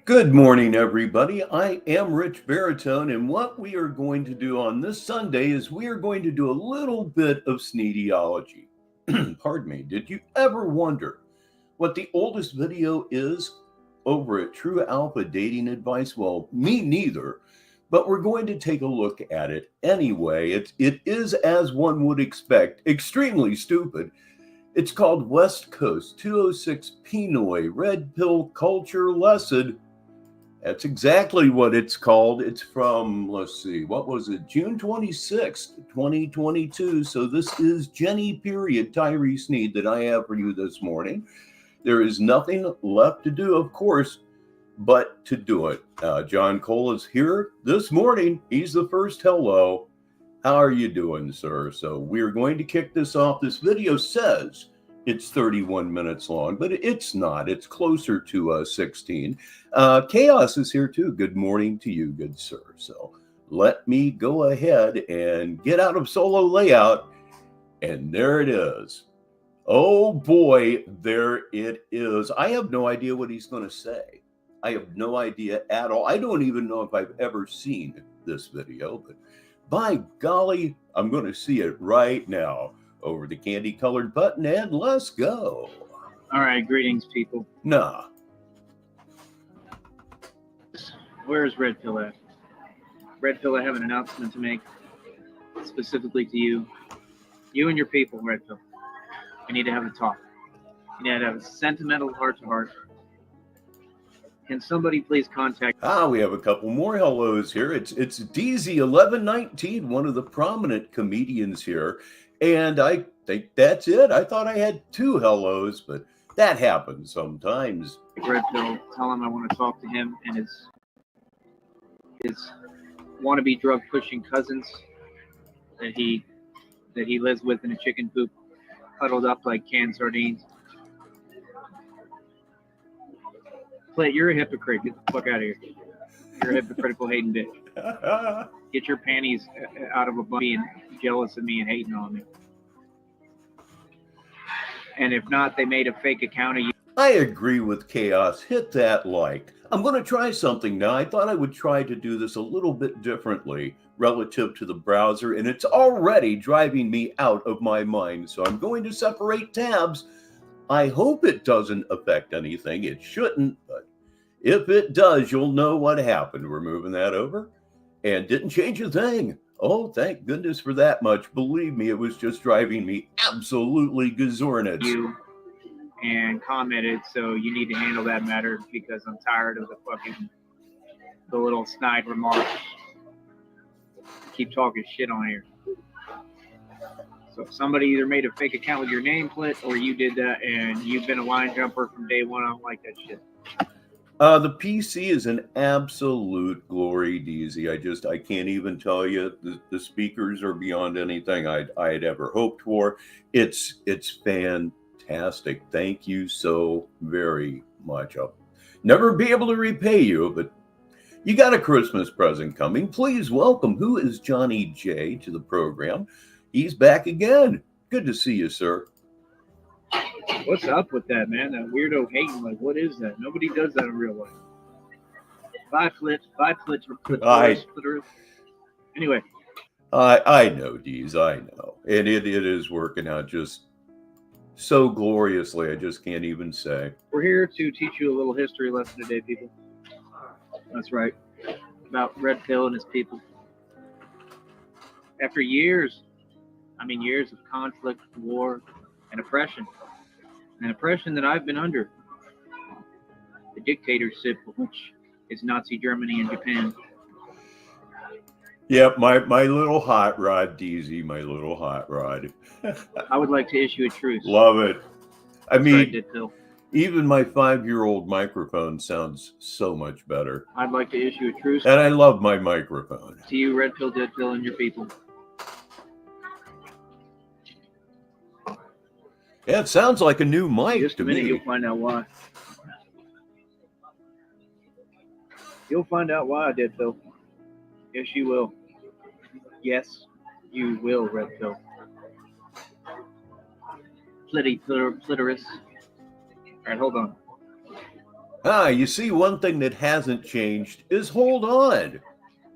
Good morning, everybody. I am Rich Baritone, and what we are going to do on this Sunday is we are going to do a little bit of sneediology. Pardon me. Did you ever wonder what the oldest video is over at True Alpha Dating Advice? Well, me neither, but we're going to take a look at it anyway. It is, as one would expect, extremely stupid. It's called West Coast 206 Pinoy Red Pill Culture Lesson. That's exactly what it's called. It's from, let's see, what was it? June 26th, 2022. So this is Jenny period Tyree Sneed that I have for you this morning. There is nothing left to do, of course, but to do it. John Cole is here this morning. He's the first hello. How are you doing, sir? So we're going to kick this off. This video says it's 31 minutes long, but it's not. It's closer to 16. Chaos is here too. Good morning to you, good sir. So let me go ahead and get out of solo layout. And there it is. Oh boy, there it is. I have no idea what he's going to say. I have no idea at all. I don't even know if I've ever seen this video, but by golly, I'm going to see it right now. Over the candy-colored button, and let's go. All right, greetings, people. Nah. Where's Red Pill at? Red Pill, I have an announcement to make specifically to you. You and your people, Red Pill. We need to have a talk. We need to have a sentimental heart-to-heart. Can somebody please contact... We have a couple more hellos here. It's DZ1119, one of the prominent comedians here. And I think that's it. I thought I had two hellos, but that happens sometimes. Red Pill, tell him I want to talk to him and his wannabe drug-pushing cousins that he lives with in a chicken coop, huddled up like canned sardines. Play, you're a hypocrite. Get the fuck out of here. You're a hypocritical hating bitch. Get your panties out of a bunny and jealous of me and hating on me. And if not, they made a fake account of you. I agree with Chaos. Hit that like. I'm going to try something now. I thought I would try to do this a little bit differently relative to the browser, and it's already driving me out of my mind. So I'm going to separate tabs. I hope it doesn't affect anything. It shouldn't, but if it does, you'll know what happened. We're moving that over and didn't change a thing. Oh, thank goodness for that much. Believe me, it was just driving me absolutely gazornits. You and commented, so you need to handle that matter because I'm tired of the little snide remarks. Keep talking shit on here. So somebody either made a fake account with your name, Flit, or you did that and you've been a line jumper from day one. I don't like that shit. The PC is an absolute glory, DZ. I can't even tell you. The speakers are beyond anything I'd ever hoped for. It's fantastic. Thank you so very much. I'll never be able to repay you, but you got a Christmas present coming. Please welcome, who is Johnny J, to the program. He's back again. Good to see you, sir. What's up with that, man? That weirdo hating, like, what is that? Nobody does that in real life. Bye, Flit. Bye, Flit. Anyway. I know, Deez. I know. And it is working out just so gloriously. I just can't even say. We're here to teach you a little history lesson today, people. That's right. About Red Pill and his people. After years of conflict, war, and oppression. An oppression that I've been under. The dictatorship, which is Nazi Germany and Japan. Yep, my little hot rod, DZ, my little hot rod. I would like to issue a truce. Love it. I mean, Dead Pill. Even my 5-year-old microphone sounds so much better. I'd like to issue a truce. And I love my microphone. To you, Red Pill, Dead Pill, and your people. Yeah, it sounds like a new mic Just to a minute, me. You'll find out why. You'll find out why, Dead Pill. Yes, you will. Yes, you will, Red Pill. Clitoris. All right, hold on. You see, one thing that hasn't changed is hold on.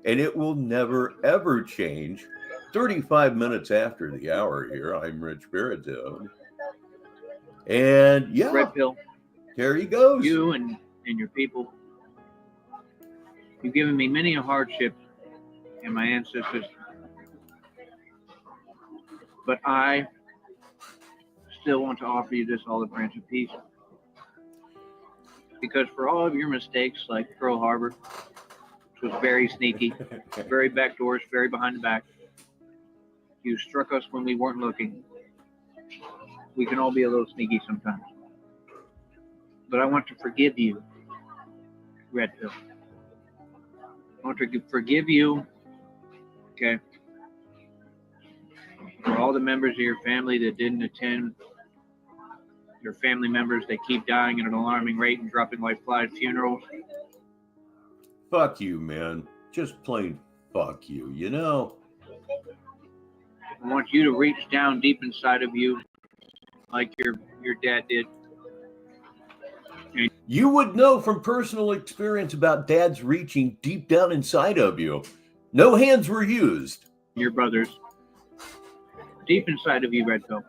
And it will never, ever change. 35 minutes after the hour here, I'm Rich Baritone. And yeah, Red Pill, there he goes. you and your people, you've given me many a hardship and my ancestors. But I still want to offer you this olive branch of peace. Because for all of your mistakes, like Pearl Harbor, which was very sneaky, very backdoors, very behind the back, you struck us when we weren't looking. We can all be a little sneaky sometimes. But I want to forgive you, Red Pill. I want to forgive you, okay, for all the members of your family that didn't attend, your family members that keep dying at an alarming rate and dropping like flies at funerals. Fuck you, man. Just plain fuck you, you know? I want you to reach down deep inside of you like your dad did. You would know from personal experience about dads reaching deep down inside of you. No hands were used. Your brothers. Deep inside of you, Red Pill.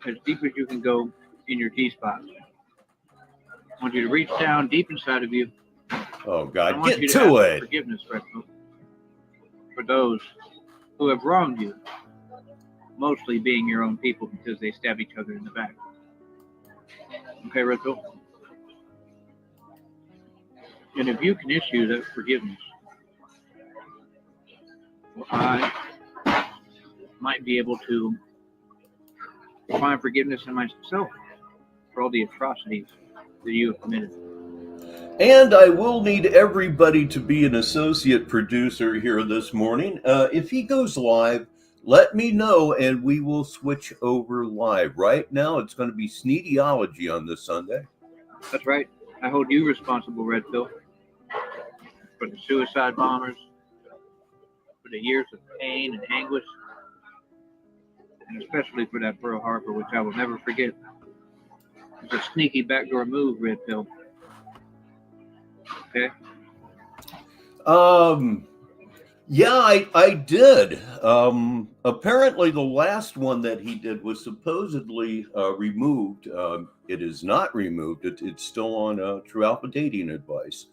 As deep as you can go in your T-spot. I want you to reach down deep inside of you. Oh, God, get to it. Forgiveness, Red Pill. For those who have wronged you. Mostly being your own people because they stab each other in the back. Okay, Red Pill? And if you can issue that forgiveness, well, I might be able to find forgiveness in myself for all the atrocities that you have committed. And I will need everybody to be an associate producer here this morning. If he goes live, let me know and we will switch over live. Right now, it's going to be Sneediology on this Sunday. That's right. I hold you responsible, Red Pill, for the suicide bombers, for the years of pain and anguish, and especially for that Pearl Harbor, which I will never forget. It's a sneaky backdoor move, Red Pill. Okay? Yeah, I did. Apparently, the last one that he did was supposedly removed. It is not removed. It's still on True Alpha Dating Advice.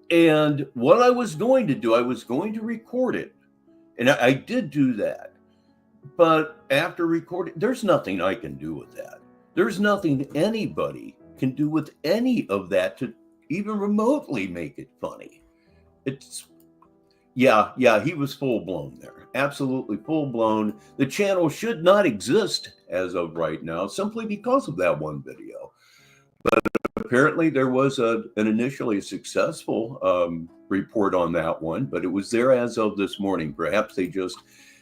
And what I was going to do, I was going to record it. And I did do that. But after recording, there's nothing I can do with that. There's nothing anybody can do with any of that to even remotely make it funny. Yeah, he was full blown there. Absolutely full blown. The channel should not exist as of right now simply because of that one video. But apparently there was an initially successful report on that one, but it was there as of this morning. Perhaps they just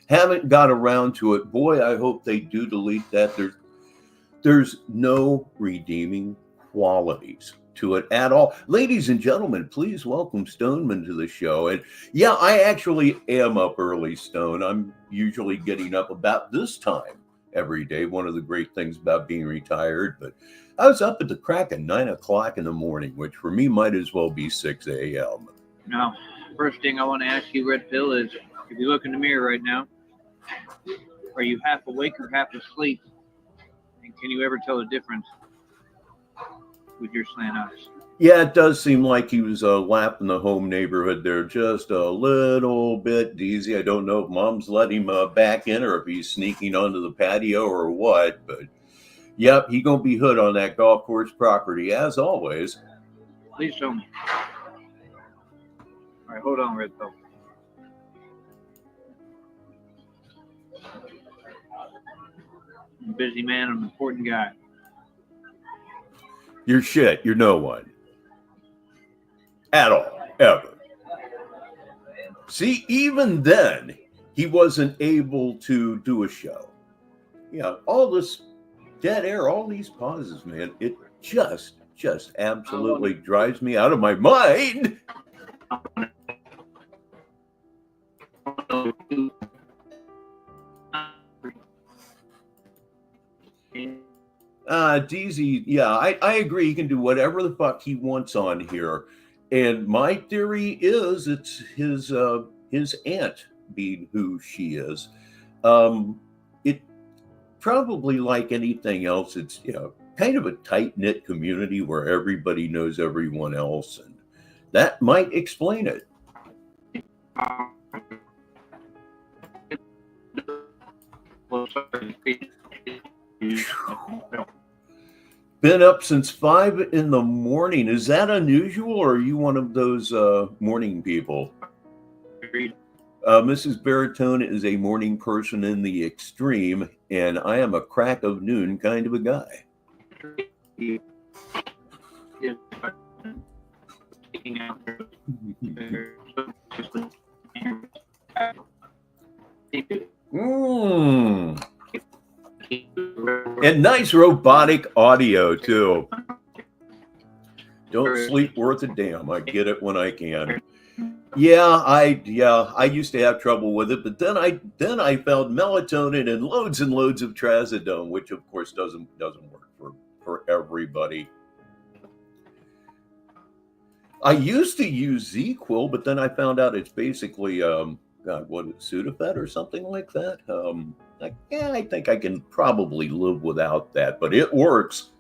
haven't got around to it. Boy, I hope they do delete that. There's no redeeming qualities to it at all. Ladies and gentlemen, please welcome Stoneman to the show. And yeah, I actually am up early, Stone. I'm usually getting up about this time every day. One of the great things about being retired, but I was up at the crack of 9 o'clock in the morning, which for me might as well be 6 a.m. Now, first thing I want to ask you, Red Pill, is if you look in the mirror right now, are you half awake or half asleep? And can you ever tell the difference with your slant eyes? Yeah, it does seem like he was lapping the home neighborhood there just a little bit easy. I don't know if Mom's let him back in or if he's sneaking onto the patio or what, but yep, he gonna be hood on that golf course property as always. Please show me. All right, hold on, Red Pill. I'm a busy man. I'm an important guy. You're shit. You're no one. At all. Ever. See, even then, he wasn't able to do a show. Yeah, all this dead air, all these pauses, man, it just absolutely drives me out of my mind. DZ, yeah, I agree. He can do whatever the fuck he wants on here. And my theory is it's his aunt being who she is. It probably like anything else, it's kind of a tight-knit community where everybody knows everyone else, and that might explain it. Been up since 5 in the morning. Is that unusual, or are you one of those morning people? Mrs. Baritone is a morning person in the extreme, and I am a crack of noon kind of a guy. And nice robotic audio too. Don't sleep worth a damn. I get it when I can. Yeah, I used to have trouble with it, but then I found melatonin and loads of trazodone, which of course doesn't work for everybody. I used to use ZQuil, but then I found out it's basically Sudafed or something like that. I think I can probably live without that, but it works.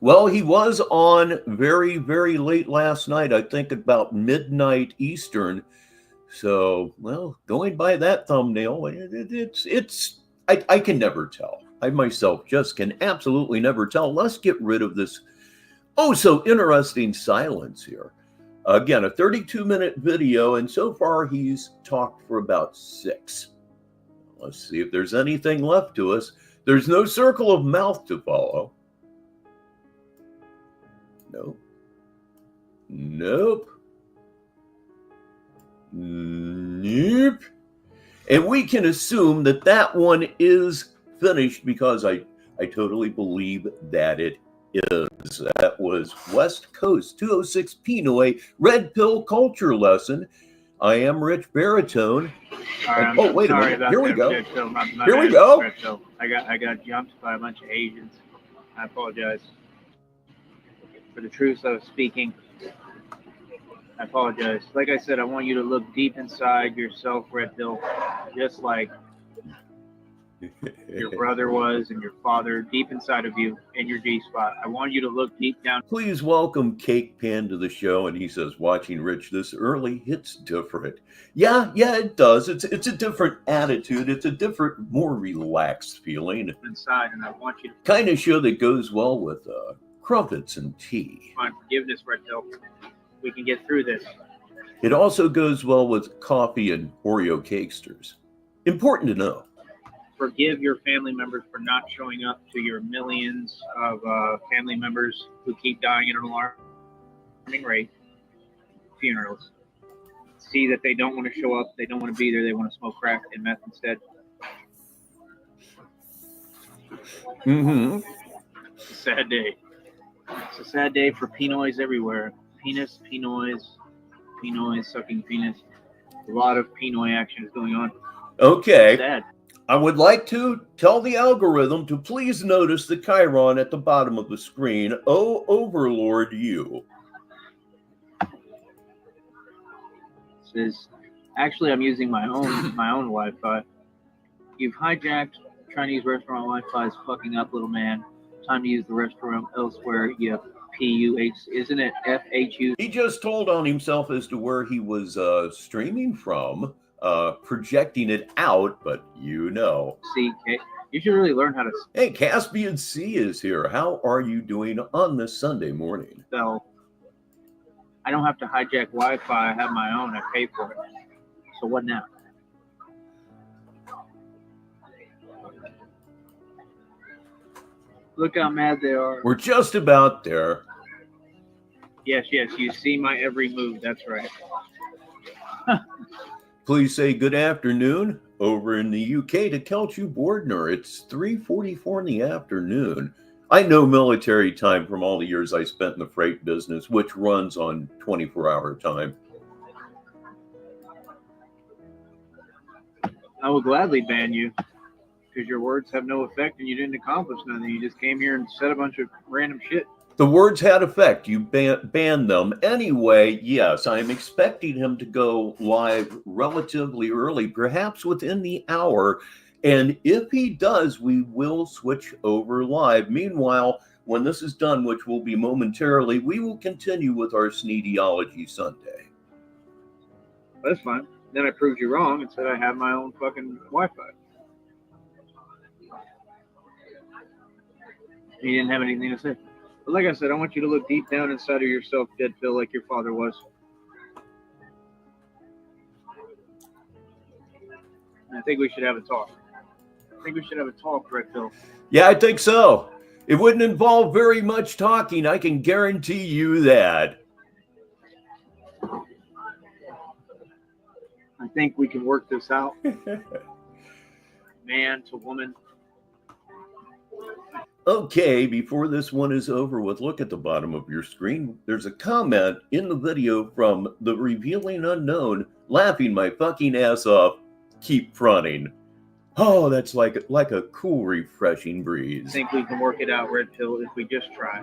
Well, he was on very, very late last night, I think about midnight Eastern. So, well, going by that thumbnail, I can never tell. I myself just can absolutely never tell. Let's get rid of this so interesting silence here. Again, a 32-minute video, and so far he's talked for about 6. Let's see if there's anything left to us. There's no circle of mouth to follow. Nope. Nope. Nope. And we can assume that one is finished because I totally believe that it is. That was West Coast 206 Pinoy Red Pill Culture Lesson. I am Rich Baritone. Wait a minute. Here we go. Here we go. I got jumped by a bunch of Asians. I apologize. For the truth I was speaking, I apologize. Like I said, I want you to look deep inside yourself, Red Pill, just like your brother was and your father, deep inside of you in your G-spot. I want you to look deep down. Please welcome Cake Pan to the show. And he says, watching Rich this early, it's different. Yeah, it does. It's a different attitude. It's a different, more relaxed feeling. Inside, and I want you to kind of show that goes well with crumpets and tea. Find forgiveness, Red Pill. We can get through this. It also goes well with coffee and Oreo cakesters. Important to know. Forgive your family members for not showing up to your millions of family members who keep dying at an alarming rate. Funerals. See that they don't want to show up. They don't want to be there. They want to smoke crack and meth instead. Mm-hmm. It's a sad day. It's a sad day for Pinoys everywhere. Pinoys, sucking penis. A lot of Pinoy action is going on. Okay. Sad. I would like to tell the algorithm to please notice the chyron at the bottom of the screen. Oh, overlord, you. Actually, I'm using my own Wi-Fi. You've hijacked Chinese restaurant Wi-Fi is fucking up, little man. Time to use the restroom elsewhere. You PUH, isn't it FHU? He just told on himself as to where he was streaming from, projecting it out, but CK. You should really learn how to. Hey, Caspian C is here. How are you doing on this Sunday morning? So, I don't have to hijack Wi-Fi. I have my own. I pay for it. So what now? Look how mad they are. We're just about there. Yes. You see my every move. That's right. Please say good afternoon over in the UK to Kelchu Bordner. It's 3:44 in the afternoon. I know military time from all the years I spent in the freight business, which runs on 24-hour time. I will gladly ban you because your words have no effect and you didn't accomplish nothing. You just came here and said a bunch of random shit. The words had effect. You banned them. Anyway, yes, I'm expecting him to go live relatively early, perhaps within the hour. And if he does, we will switch over live. Meanwhile, when this is done, which will be momentarily, we will continue with our Sneediology Sunday. That's fine. Then I proved you wrong and said I have my own fucking Wi-Fi. You didn't have anything to say. But like I said, I want you to look deep down inside of yourself, Dead Phil, like your father was. I think we should have a talk. Red Phil. Yeah, I think so. It wouldn't involve very much talking. I can guarantee you that. I think we can work this out. Man to woman. Okay, before this one is over with, look at the bottom of your screen. There's a comment in the video from the Revealing Unknown, laughing my fucking ass off. Keep fronting. Oh, that's like a cool, refreshing breeze. I think we can work it out, Red Pill, if we just try.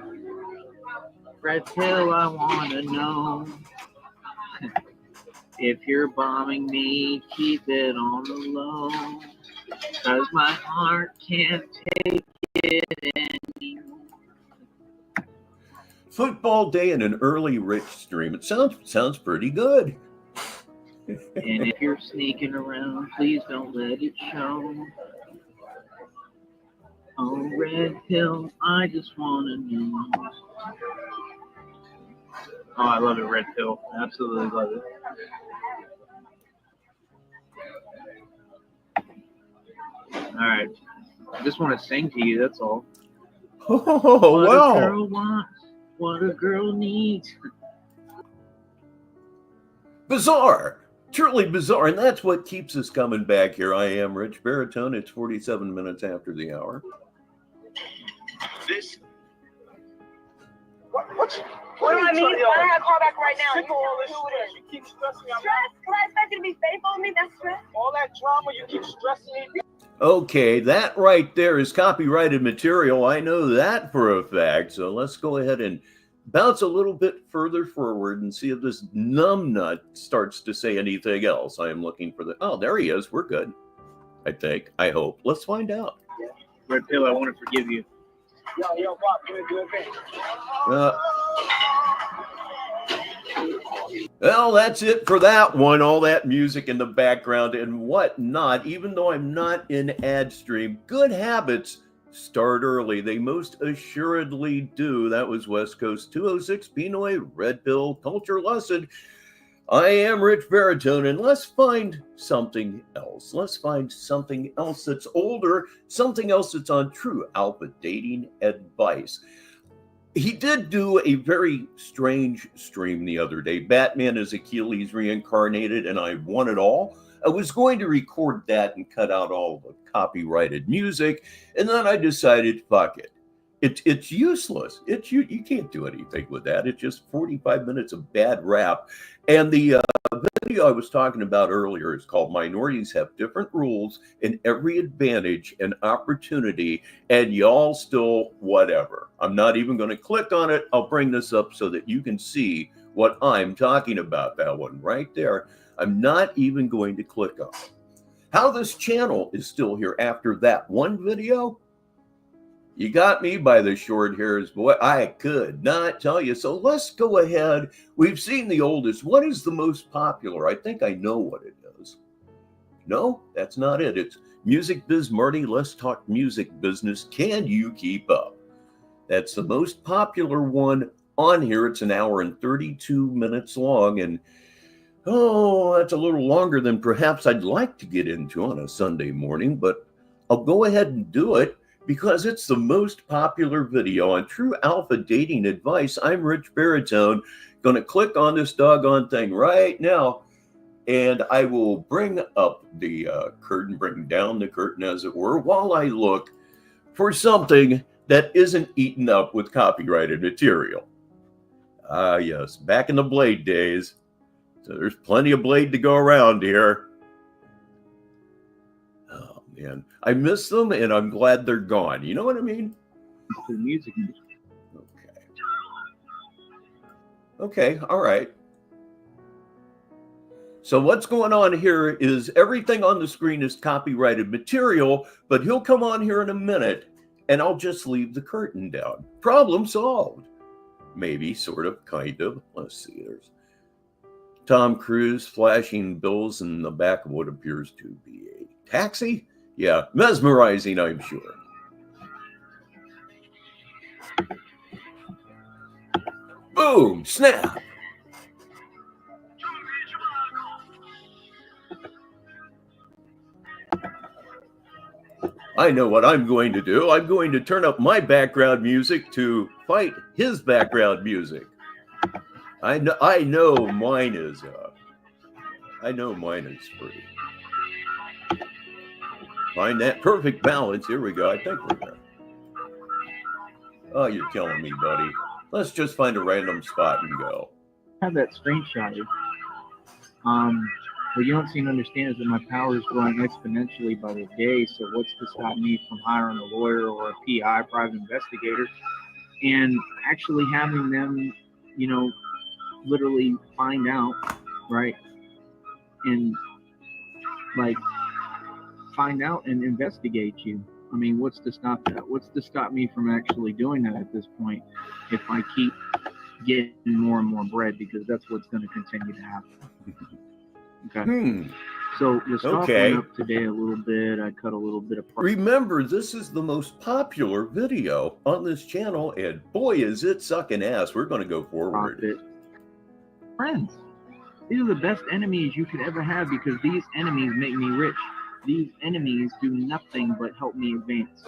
Red Pill, I want to know. If you're bombing me, keep it on the low. 'Cause my heart can't take it anymore. Football day and an early Rich stream. It sounds pretty good. And if you're sneaking around, please don't let it show. Oh, Red Pill, I just want to know. Oh, I love it, Red Pill. Absolutely love it. All right. I just want to sing to you, that's all. Oh, what wow. What a girl wants, what a girl needs. Bizarre. Truly bizarre. And that's what keeps us coming back here. I am Rich Baritone. It's 47 minutes after the hour. This. What do I mean? I don't have a call back right now. Sick of all this stress. You keep stressing me. Stress? Because I expect you to be faithful with me? That's stress? All that drama, you keep stressing me. Okay, that right there is copyrighted material. I know that for a fact. So let's go ahead and bounce a little bit further forward and see if this numbnut starts to say anything else. I am looking for the... Oh, there he is. We're good. I think. I hope. Let's find out. Red Pill, I want to forgive you. Yo, Bob, give me a good thing. Well, that's it for that one. All that music in the background and whatnot. Even though I'm not in ad stream, good habits start early. They most assuredly do. That was West Coast 206 Pinoy Red Pill Culture Lesson. I am Rich Baritone, and let's find something else. Let's find something else that's older, something else that's on true alpha dating advice. He did do a very strange stream the other day. Batman is Achilles reincarnated, and I won it all. I was going to record that and cut out all the copyrighted music, and then I decided, fuck it. It's useless. You can't do anything with that. It's just 45 minutes of bad rap. And the video I was talking about earlier is called Minorities Have Different Rules and Every Advantage and Opportunity, and y'all still whatever. I'm not even going to click on it. I'll bring this up so that you can see what I'm talking about. That one right there. I'm not even going to click on it. How this channel is still here after that one video? You got me by the short hairs, boy. I could not tell you. So let's go ahead. We've seen the oldest. What is the most popular? I think I know what it is. No, that's not it. It's Music Biz Marty. Let's talk music business. Can you keep up? That's the most popular one on here. It's an hour and 32 minutes long. And oh, that's a little longer than perhaps I'd like to get into on a Sunday morning. But I'll go ahead and do it, because it's the most popular video on true alpha dating advice. I'm Rich Baritone. Going to click on this doggone thing right now, and I will bring up the curtain, bring down the curtain, as it were, while I look for something that isn't eaten up with copyrighted material. Ah, yes, back in the Blade days. So there's plenty of Blade to go around here. man. I miss them, and I'm glad they're gone. You know what I mean? To the music. Okay, all right. So what's going on here is everything on the screen is copyrighted material, but he'll come on here in a minute, and I'll just leave the curtain down. Problem solved. Maybe, sort of, kind of. Let's see. There's Tom Cruise flashing bills in the back of what appears to be a taxi. Yeah, mesmerizing, I'm sure. Boom, snap. I know what I'm going to do. I'm going to turn up my background music to fight his background music. I know mine is free. Find that perfect balance. Here we go. I think we're there. Oh, you're killing me, buddy. Let's just find a random spot and go. I have that screenshotted. What you don't seem to understand is that my power is growing exponentially by the day. So what's to stop me from hiring a lawyer or a PI, private investigator, and actually having them, you know, literally find out, right? And like find out and investigate you. I mean, what's to stop that? What's to stop me from actually doing that at this point if I keep getting more and more bread, because that's what's going to continue to happen. Okay. So the stock went up today a little bit. I cut a little bit of price. Remember, this is the most popular video on this channel, and boy, is it sucking ass. We're going to go forward. Profit. Friends, these are the best enemies you could ever have, because these enemies make me rich. These enemies do nothing but help me advance.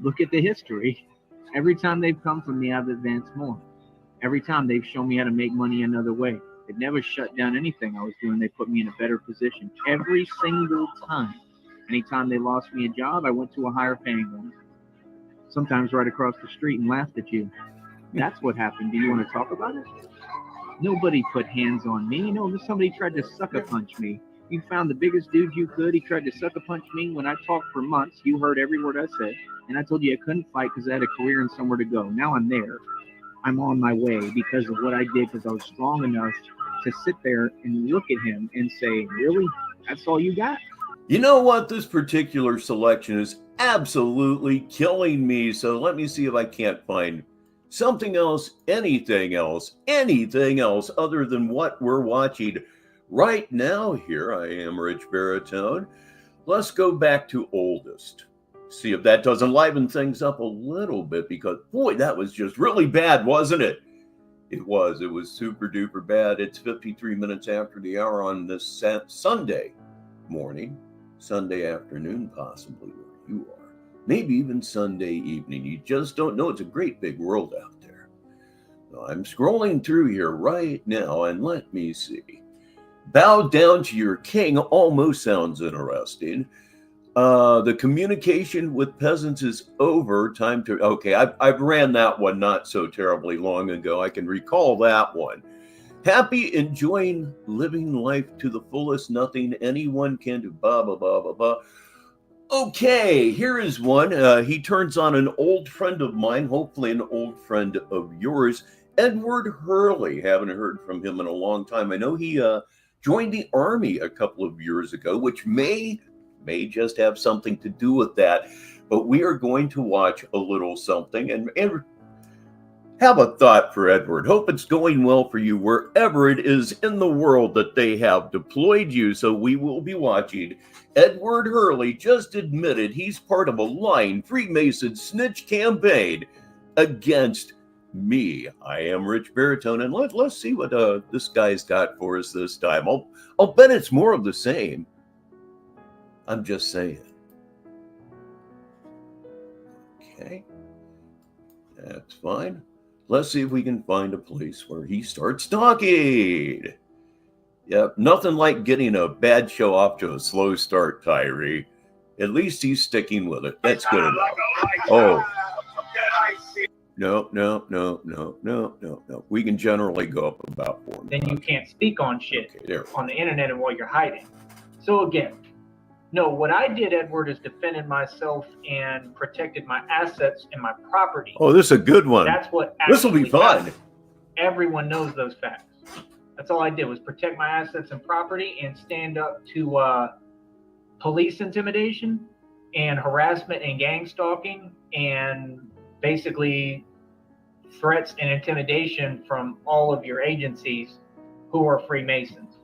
Look at the history. Every time they've come from me, I've advanced more. Every time they've shown me how to make money another way. They never shut down anything I was doing. They put me in a better position every single time. Anytime they lost me a job, I went to a higher paying one. Sometimes right across the street and laughed at you. That's what happened. Do you want to talk about it? Nobody put hands on me. You know, somebody tried to sucker punch me. You found the biggest dude you could. He tried to sucker punch me when I talked for months. You heard every word I said. And I told you I couldn't fight because I had a career and somewhere to go. Now I'm there. I'm on my way because of what I did, because I was strong enough to sit there and look at him and say, really? That's all you got? You know what? This particular selection is absolutely killing me. So let me see if I can't find something else, anything else other than what we're watching right now. Here I am, Rich Baritone. Let's go back to oldest. See if that doesn't liven things up a little bit, because boy, that was just really bad, wasn't it? It was super duper bad. It's 53 minutes after the hour on this Sunday morning, Sunday afternoon, possibly where you are. Maybe even Sunday evening. You just don't know. It's a great big world out there. So I'm scrolling through here right now, and let me see. Bow down to your king almost sounds interesting. The communication with peasants is over. Time to... Okay, I've ran that one not so terribly long ago. I can recall that one. Happy, enjoying living life to the fullest. Nothing anyone can do. Blah, blah, blah, blah, blah. Okay, here is one. He turns on an old friend of mine, hopefully an old friend of yours, Edward Hurley. Haven't heard from him in a long time. I know he joined the Army a couple of years ago, which may just have something to do with that. But we are going to watch a little something and have a thought for Edward. Hope it's going well for you wherever it is in the world that they have deployed you. So we will be watching Edward Hurley just admitted he's part of a lying Freemason snitch campaign against me. I am Rich Baritone, and let's see what this guy's got for us this time. I'll bet it's more of the same. I'm just saying. Okay. That's fine. Let's see if we can find a place where he starts talking. Yep, nothing like getting a bad show off to a slow start, Tyree. At least he's sticking with it. That's good enough. Oh. No. We can generally go up about 4 minutes. Then you can't speak on shit Okay, on the internet and while you're hiding. So again, No, what I did, Edward, is defended myself and protected my assets and my property. Oh, this is a good one. That's what This will be actually fun. happened. Everyone knows those facts. That's all I did was protect my assets and property and stand up to police intimidation and harassment and gang stalking and basically threats and intimidation from all of your agencies who are Freemasons.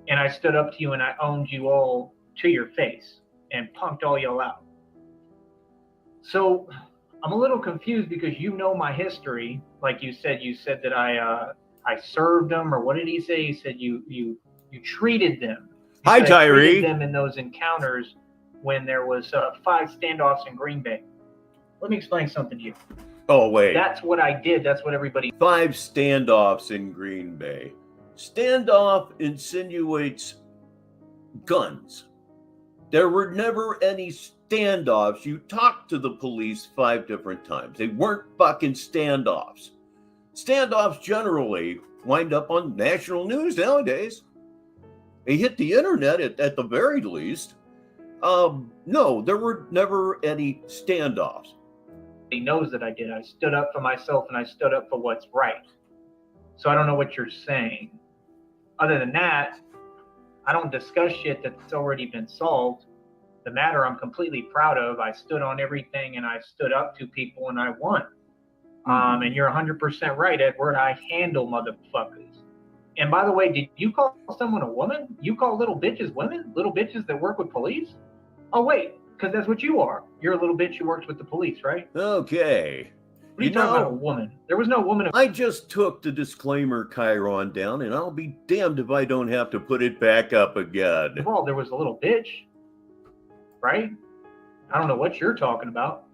And I stood up to you and I owned you all to your face and punked all y'all out. So I'm a little confused because you know my history. Like you said that I served them, or what did he say? He said you treated them. Hi, Tyree. Treated them in those encounters when there was 5 standoffs in Green Bay. Let me explain something to you. Oh, wait. That's what I did. That's what everybody. 5 standoffs in Green Bay. Standoff insinuates guns. There were never any standoffs. You talked to the police 5 different times. They weren't fucking standoffs. Standoffs generally wind up on national news nowadays. They hit the internet at the very least. No, there were never any standoffs. He knows that I did. I stood up for myself and I stood up for what's right. So I don't know what you're saying. Other than that, I don't discuss shit that's already been solved. The matter I'm completely proud of. I stood on everything and I stood up to people and I won. And you're 100% right, Edward. I handle motherfuckers. And by the way, did you call someone a woman? You call little bitches women? Little bitches that work with police? Oh, wait, because that's what you are. You're a little bitch who works with the police, right? Okay. What are you talking about, a woman? There was no woman. I just took the disclaimer chyron down, and I'll be damned if I don't have to put it back up again. Well, there was a little bitch, right? I don't know what you're talking about.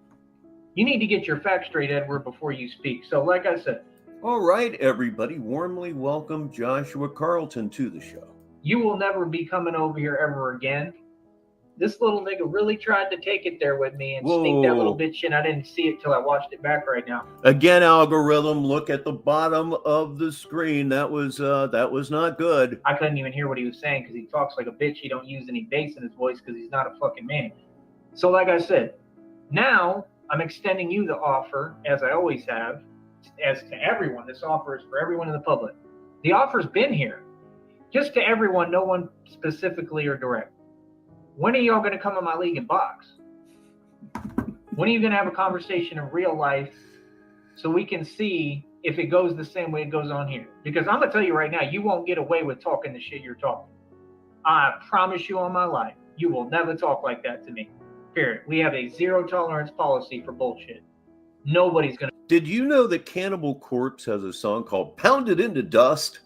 You need to get your facts straight, Edward, before you speak. So, like I said. All right, everybody, warmly welcome Joshua Carlton to the show. You will never be coming over here ever again. This little nigga really tried to take it there with me and sneak that little bitch in. I didn't see it till I watched it back right now. Again, algorithm, look at the bottom of the screen. That was not good. I couldn't even hear what he was saying because he talks like a bitch. He don't use any bass in his voice because he's not a fucking man. So like I said, now I'm extending you the offer, as I always have, as to everyone. This offer is for everyone in the public. The offer's been here. Just to everyone, no one specifically or direct. When are y'all going to come in my league and box? When are you going to have a conversation in real life so we can see if it goes the same way it goes on here? Because I'm going to tell you right now, you won't get away with talking the shit you're talking. I promise you on my life, you will never talk like that to me. Period. We have a 0 tolerance policy for bullshit. Nobody's going to. Did you know that Cannibal Corpse has a song called Pounded into Dust?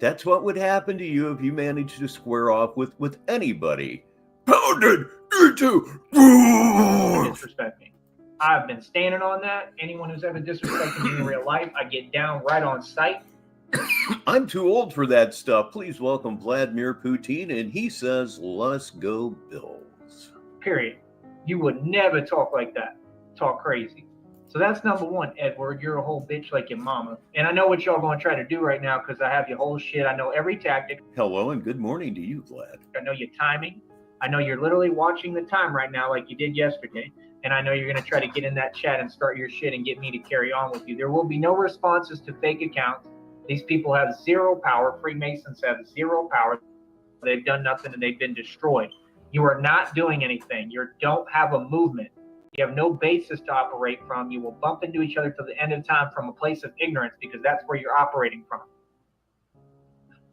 That's what would happen to you if you managed to square off with anybody. Pounded into dust! Disrespect me. I've been standing on that. Anyone who's ever disrespected me in real life, I get down right on sight. I'm too old for that stuff. Please welcome Vladimir Putin, and he says, "Let's go Bills." Period. You would never talk like that. Talk crazy. So that's number one, Edward. You're a whole bitch like your mama. And I know what y'all going to try to do right now because I have your whole shit. I know every tactic. Hello and good morning to you, Vlad. I know your timing. I know you're literally watching the time right now like you did yesterday. And I know you're going to try to get in that chat and start your shit and get me to carry on with you. There will be no responses to fake accounts. These people have 0 power. Freemasons have 0 power. They've done nothing and they've been destroyed. You are not doing anything. You don't have a movement. You have no basis to operate from. You will bump into each other till the end of time from a place of ignorance because that's where you're operating from.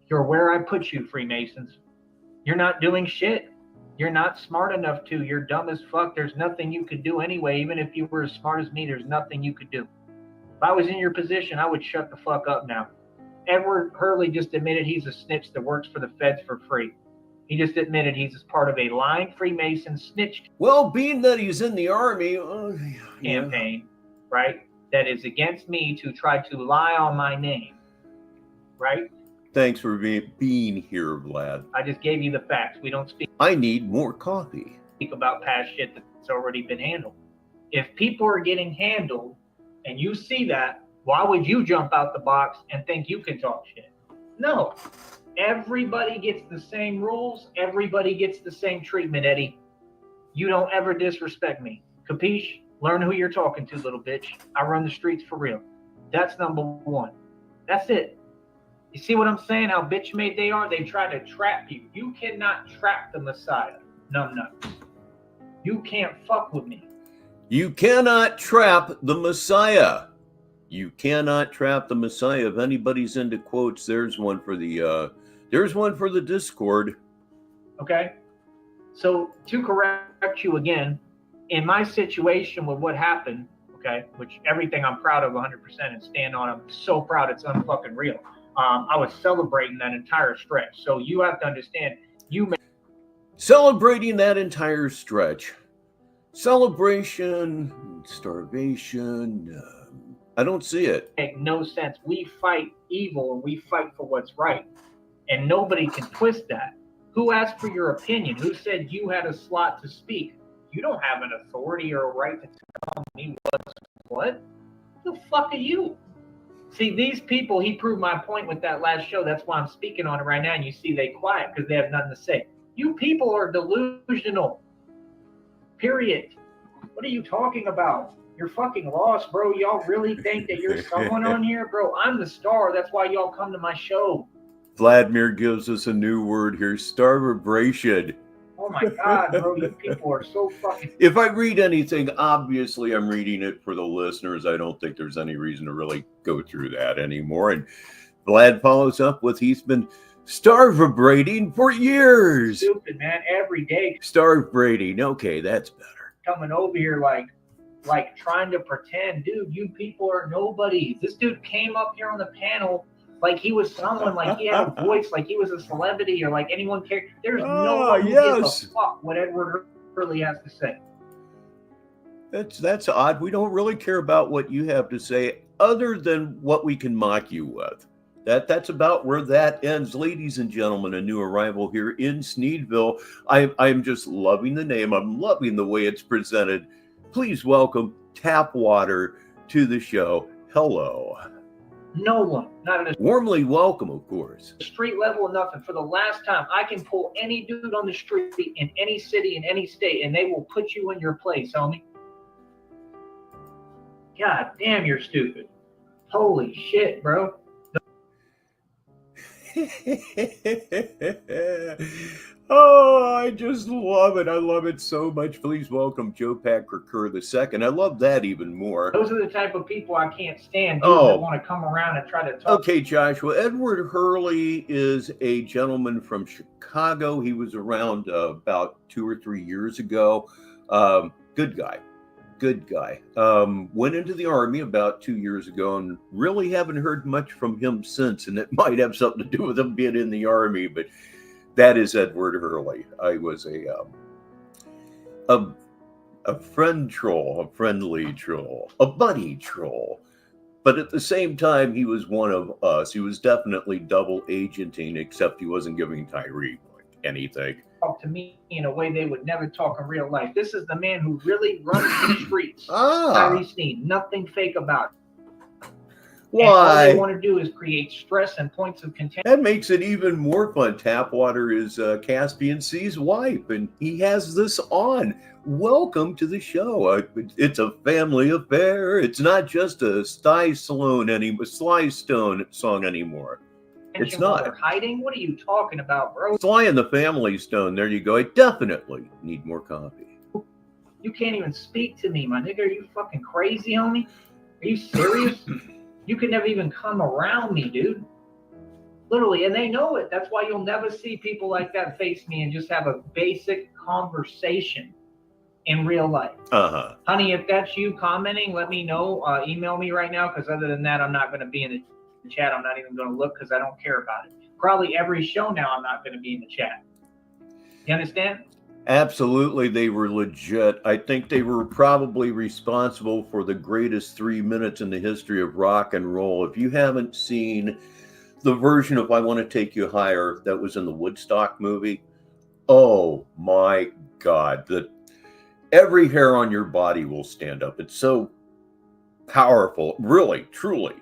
You're where I put you, Freemasons. You're not doing shit. You're not smart enough to. You're dumb as fuck. There's nothing you could do anyway. Even if you were as smart as me, there's nothing you could do. If I was in your position, I would shut the fuck up now. Edward Hurley just admitted he's a snitch that works for the feds for free. He just admitted he's part of a lying Freemason snitch Well, being that he's in the army campaign, right? That is against me to try to lie on my name, right? Thanks for being here, Vlad. I just gave you the facts. We don't speak I need more coffee. about past shit that's already been handled. If people are getting handled and you see that, why would you jump out the box and think you can talk shit? No, Everybody gets the same rules. Everybody gets the same treatment, Eddie. You don't ever disrespect me. Capiche? Learn who you're talking to, little bitch. I run the streets for real. That's number one. That's it. You see what I'm saying? How bitch made they are? They try to trap you. You cannot trap the Messiah. Numbnuts. You can't fuck with me. You cannot trap the Messiah. You cannot trap the Messiah. If anybody's into quotes, there's one for the Discord. Okay. So to correct you again, in my situation with what happened, okay, which everything I'm proud of 100% and stand on, I'm so proud it's unfucking real. I was celebrating that entire stretch. So you have to understand, Celebrating that entire stretch. Celebration, starvation. I don't see it. make no sense. We fight evil and we fight for what's right. And nobody can twist that. Who asked for your opinion? Who said you had a slot to speak? You don't have an authority or a right to tell me what? The fuck are you? See, these people, he proved my point with that last show. That's why I'm speaking on it right now. And you see they quiet because they have nothing to say. You people are delusional. Period. What are you talking about? You're fucking lost, bro. Y'all really think that you're someone on here? Bro, I'm the star. That's why y'all come to my show. Vladimir gives us a new word here, starvation. Oh my God, bro. You people are so fucking... If I read anything, obviously I'm reading it for the listeners. I don't think there's any reason to really go through that anymore. And Vlad follows up with, he's been starvabrating for years. Stupid, man. Every day. Starvabrating. Okay, that's better. Coming over here like trying to pretend, dude, you people are nobodies. This dude came up here on the panel like he was someone, like he had a voice, like he was a celebrity, or like anyone cared. There's no one who gives a fuck what Edward Hurley has to say. That's odd. We don't really care about what you have to say, other than what we can mock you with. That's about where that ends. Ladies and gentlemen, a new arrival here in Sneedville. I'm just loving the name. I'm loving the way it's presented. Please welcome Tapwater to the show. Hello. No one, not in a Warmly welcome, of course. street level or nothing. For the last time, I can pull any dude on the street in any city, in any state, and they will put you in your place, homie. God damn, you're stupid. Holy shit, bro. Oh, I just love it. I love it so much. Please welcome Joe Packer Kerr II. I love that even more. Those are the type of people I can't stand, dude, that want to come around and try to talk. Okay, Joshua. Edward Hurley is a gentleman from Chicago. He was around about 2 or 3 years ago. Good guy. Good guy. Went into the Army about 2 years ago and really haven't heard much from him since. And it might have something to do with him being in the Army, but that is Edward Hurley. I was a friend troll, a friendly troll, a buddy troll. But at the same time, he was one of us. He was definitely double agenting, except he wasn't giving Tyree anything. Talk to me in a way they would never talk in real life. This is the man who really runs the streets. Tyree Sneed, nothing fake about it. Why? And all they want to do is create stress and points of contention. That makes it even more fun. Tapwater is Caspian C's wife, and he has this on. Welcome to the show. It's a family affair. It's not just a Sly Stone song anymore. It's not. They're hiding? What are you talking about, bro? Sly and the Family Stone. There you go. I definitely need more coffee. You can't even speak to me, my nigga. Are you fucking crazy, homie? Are you serious? You can never even come around me, dude. Literally, and they know it. That's why you'll never see people like that face me and just have a basic conversation in real life. Honey, if that's you commenting, let me know. Email me right now, because other than that, I'm not going to be in the chat. I'm not even going to look because I don't care about it. Probably every show now I'm not going to be in the chat. You understand? Absolutely, they were legit. I think they were probably responsible for the greatest 3 minutes in the history of rock and roll. If you haven't seen the version of I Want to Take You Higher that was in the Woodstock movie, oh my God, every hair on your body will stand up. It's so powerful, really, truly.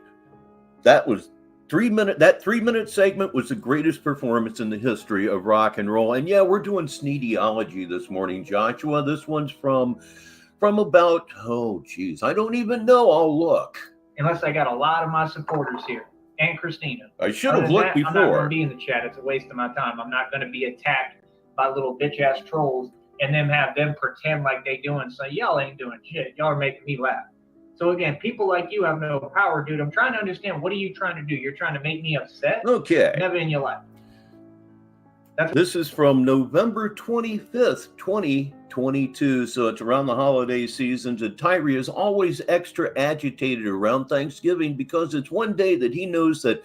That was That 3-minute segment was the greatest performance in the history of rock and roll. And yeah, we're doing Sneediology this morning, Joshua. This one's from about, oh geez, I don't even know. I'll look. Unless I got a lot of my supporters here. And Christina. I should have looked before. I'm not going to be in the chat. It's a waste of my time. I'm not going to be attacked by little bitch-ass trolls and then have them pretend like they doing so. Y'all ain't doing shit. Y'all are making me laugh. So again, people like you have no power, dude. I'm trying to understand, what are you trying to do? You're trying to make me upset? Okay. Never in your life. This is from November 25th, 2022. So it's around the holiday seasons. And Tyree is always extra agitated around Thanksgiving because it's one day that he knows that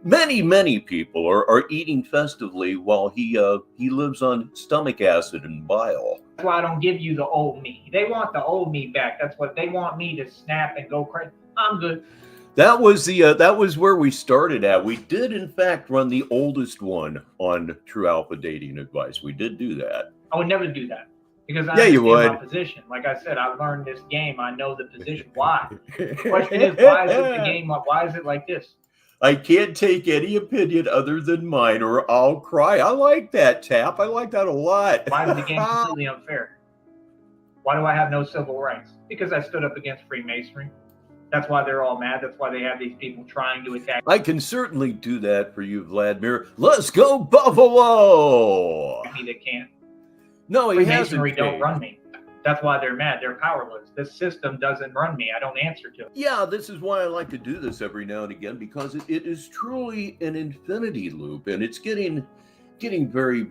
many people are eating festively while he lives on stomach acid and bile. That's why I don't give you the old me. They want the old me back. That's what they want, me to snap and go crazy. I'm good. That was where we started at. We did in fact run the oldest one on True Alpha Dating Advice. We did do that. I would never do that because I you understand would. my position. Like I said, I learned this game. I know the position. Why? The question is, why is it the game? Why is it like this? I can't take any opinion other than mine or I'll cry. I like that, Tap. I like that a lot. Why is the game completely unfair? Why do I have no civil rights? Because I stood up against Freemasonry. That's why they're all mad. That's why they have these people trying to attack. I can certainly do that for you, Vladimir. Let's go, Buffalo! Me, they can't. No, he Freemasonry hasn't. don't run me. That's why they're mad. They're powerless. This system doesn't run me. I don't answer to it. Yeah, this is why I like to do this every now and again, because it is truly an infinity loop, and it's getting very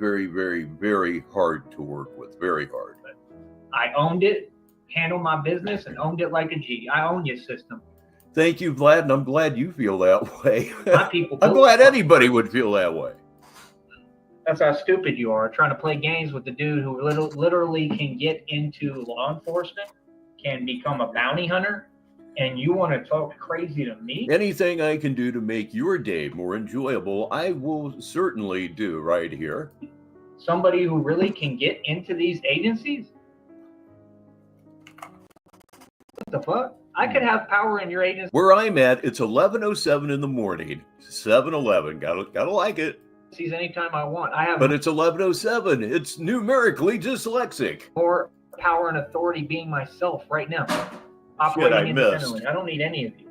hard to work with. Very hard. I owned it, handled my business, and owned it like a G. I own your system. Thank you, Vlad, and I'm glad you feel that way. My people. I'm glad anybody would feel that way. That's how stupid you are, trying to play games with the dude who literally can get into law enforcement, can become a bounty hunter, and you want to talk crazy to me? Anything I can do to make your day more enjoyable, I will certainly do right here. Somebody who really can get into these agencies? What the fuck? I could have power in your agency. Where I'm at, it's 11:07 in the morning. 7-Eleven. Gotta like it. Anytime I want. I have But it's 11:07. It's numerically dyslexic. more power and authority being myself right now. Operating independently. I don't need any of you.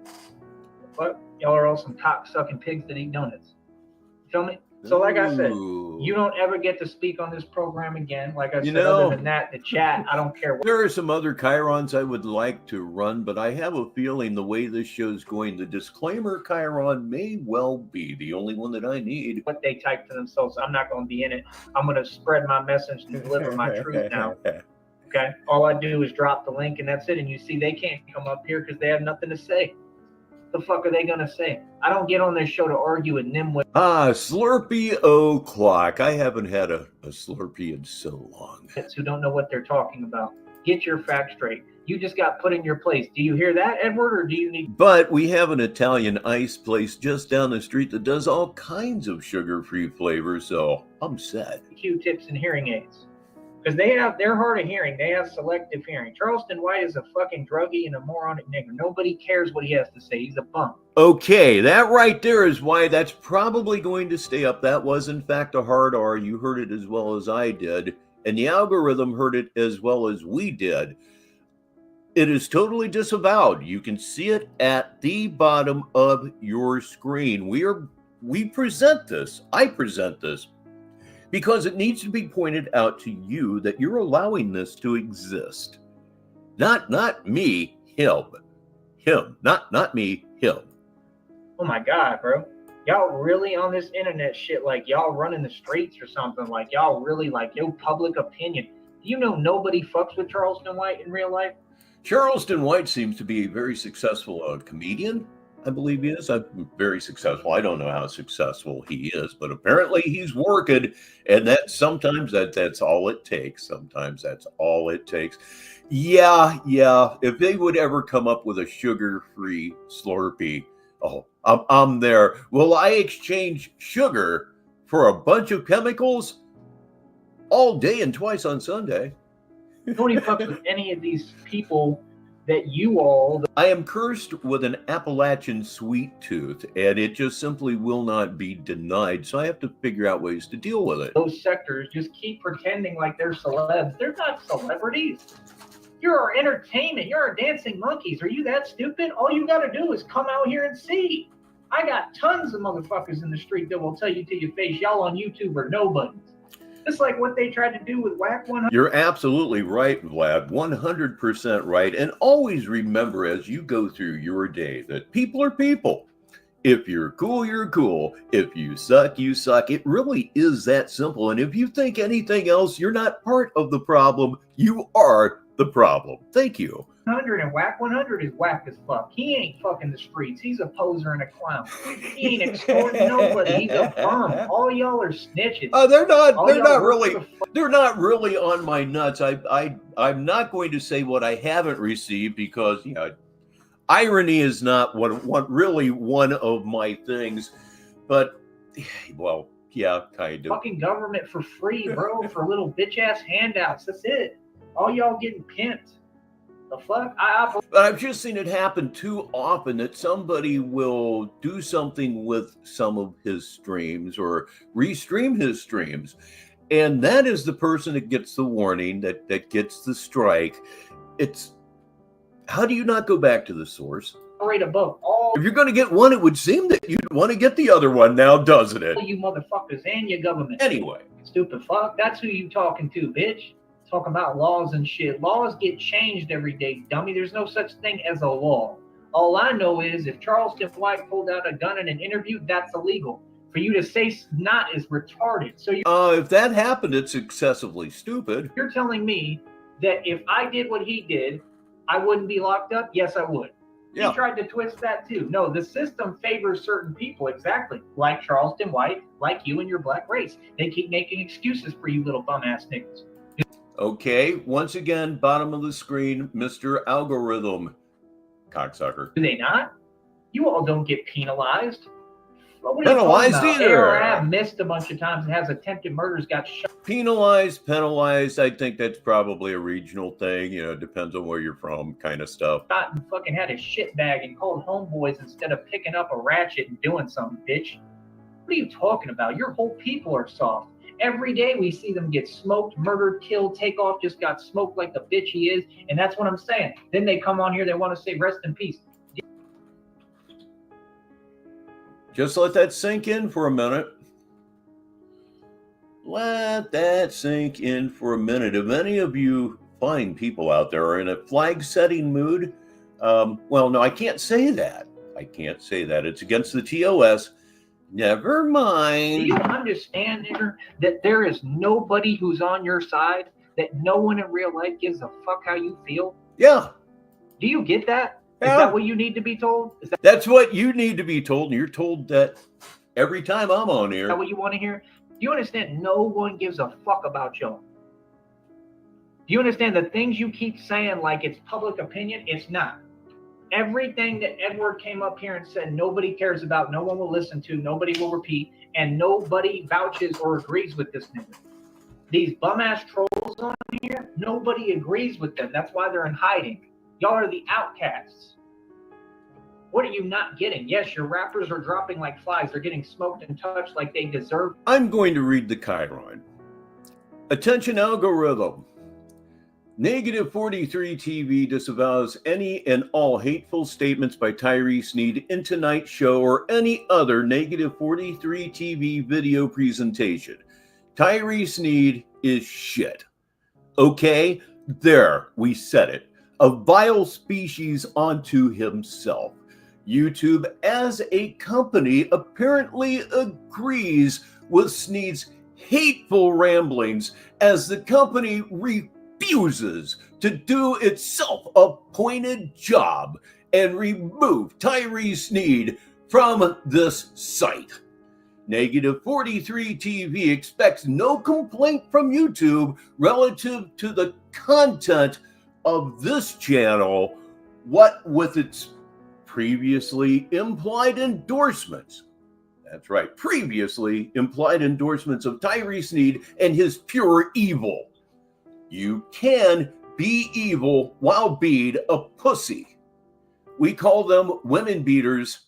But y'all are all some cock-sucking pigs that eat donuts. Feel me? So like I said, you don't ever get to speak on this program again. Like I said, other than that, the chat, I don't care. There are some other chyrons I would like to run, but I have a feeling the way this show's going, the disclaimer chiron may well be the only one that I need. What they type to themselves, I'm not going to be in it. I'm going to spread my message to deliver my truth now. Okay? All I do is drop the link and that's it. And you see, they can't come up here because they have nothing to say. The fuck are they gonna say? I don't get on this show to argue with Nimwit. Slurpee o'clock. I haven't had a Slurpee in so long. Who don't know what they're talking about. Get your facts straight. You just got put in your place. Do you hear that, Edward, or do you need... But we have an Italian ice place just down the street that does all kinds of sugar-free flavors, so I'm set. Q-tips and hearing aids. Because they're hard of hearing. They have selective hearing. Charleston White is a fucking druggie and a moronic nigger. Nobody cares what he has to say. He's a bum. Okay, that right there is why that's probably going to stay up. That was, in fact, a hard R. You heard it as well as I did. And the algorithm heard it as well as we did. It is totally disavowed. You can see it at the bottom of your screen. We present this. I present this. Because it needs to be pointed out to you that you're allowing this to exist. Not me, him. Him. Not me, him. Oh my God, bro. Y'all really on this internet shit like y'all running the streets or something. Like y'all really like your public opinion. Do you know nobody fucks with Charleston White in real life? Charleston White seems to be a very successful comedian. I believe he is. Very successful. I don't know how successful he is, but apparently he's working, and that's all it takes. Sometimes that's all it takes. Yeah. If they would ever come up with a sugar-free Slurpee, I'm there. Will I exchange sugar for a bunch of chemicals all day and twice on Sunday? Nobody fucks with any of these people that you all, I am cursed with an Appalachian sweet tooth, and it just simply will not be denied. So I have to figure out ways to deal with it. those sectors, just keep pretending like they're celebs. They're not celebrities. You're our entertainment. You're our dancing monkeys. Are you that stupid? All you got to do is come out here and see. I got tons of motherfuckers in the street that will tell you to your face, y'all on YouTube are nobodies. Just like what they tried to do with Whack 100. You're absolutely right, Vlad, 100% right. And always remember as you go through your day that people are people. If you're cool, you're cool. If you suck, you suck. It really is that simple. And if you think anything else, you're not part of the problem. You are the problem. Thank you. 100 and Whack 100 is whack as fuck. He ain't fucking the streets. He's a poser and a clown. He ain't extorting nobody. He's a bum. All y'all are snitches. They're not really The on my nuts. I'm not going to say what I haven't received because irony is not what really one of my things. But well, yeah, kind of. fucking government for free, bro, for little bitch ass handouts. That's it. All y'all getting pimped. The fuck? But I've just seen it happen too often that somebody will do something with some of his streams or restream his streams. And that is the person that gets the warning, that gets the strike. It's, how do you not go back to the source? Right above all If you're going to get one, it would seem that you'd want to get the other one now, doesn't it? you motherfuckers and your government. Anyway. Stupid fuck. That's who you talking to, bitch. Talking about laws and shit. Laws get changed every day, dummy. There's no such thing as a law. All I know is if Charleston White pulled out a gun in an interview, that's illegal. For you to say not is retarded. So If that happened, it's excessively stupid. you're telling me that if I did what he did, I wouldn't be locked up? Yes, I would. Yeah. He tried to twist that too. No, the system favors certain people, exactly. Like Charleston White, like you and your black race. They keep making excuses for you little bum ass niggas. Okay, once again, bottom of the screen, Mr. Algorithm. Cocksucker. Do they not? You all don't get penalized. What are Penalized you talking about? either. ARAB missed a bunch of times and has attempted murders, got shot. Penalized, I think that's probably a regional thing. Depends on where you're from, kind of stuff. And fucking had a shit bag and called homeboys instead of picking up a ratchet and doing something, bitch. What are you talking about? Your whole people are soft. Every day we see them get smoked, murdered, killed, Takeoff just got smoked like the bitch he is. And that's what I'm saying. Then they come on here, they want to say rest in peace. Just let that sink in for a minute. Let that sink in for a minute. If any of you fine people out there are in a flag-setting mood, well, no, I can't say that. It's against the TOS. Never mind. Do you understand, nigger, that there is nobody who's on your side, that no one in real life gives a fuck how you feel? Yeah. Do you get that? Yeah. Is that what you need to be told? Is That's what you need to be told, and you're told that every time I'm on that here. what you want to hear? Do you understand no one gives a fuck about y'all? Do you understand the things you keep saying like it's public opinion? It's not. Everything that Edward came up here and said nobody cares about, no one will listen to, nobody will repeat, and nobody vouches or agrees with this nigga. These bum-ass trolls on here, nobody agrees with them. That's why they're in hiding. Y'all are the outcasts. What are you not getting? Yes, your rappers are dropping like flies. They're getting smoked and touched like they deserve. I'm going to read the Chiron. Attention algorithm. Negative 43 TV disavows any and all hateful statements by Tyree Sneed in tonight's show or any other Negative 43 TV video presentation. Tyree Sneed is shit. Okay? There, we said it. A vile species unto himself. YouTube, as a company, apparently agrees with Sneed's hateful ramblings as the company refuses to do its self-appointed job and remove Tyree Sneed from this site. Negative 43 TV expects no complaint from YouTube relative to the content of this channel, what with its previously implied endorsements. That's right, previously implied endorsements of Tyree Sneed and his pure evil. You can be evil while being a pussy. We call them women beaters.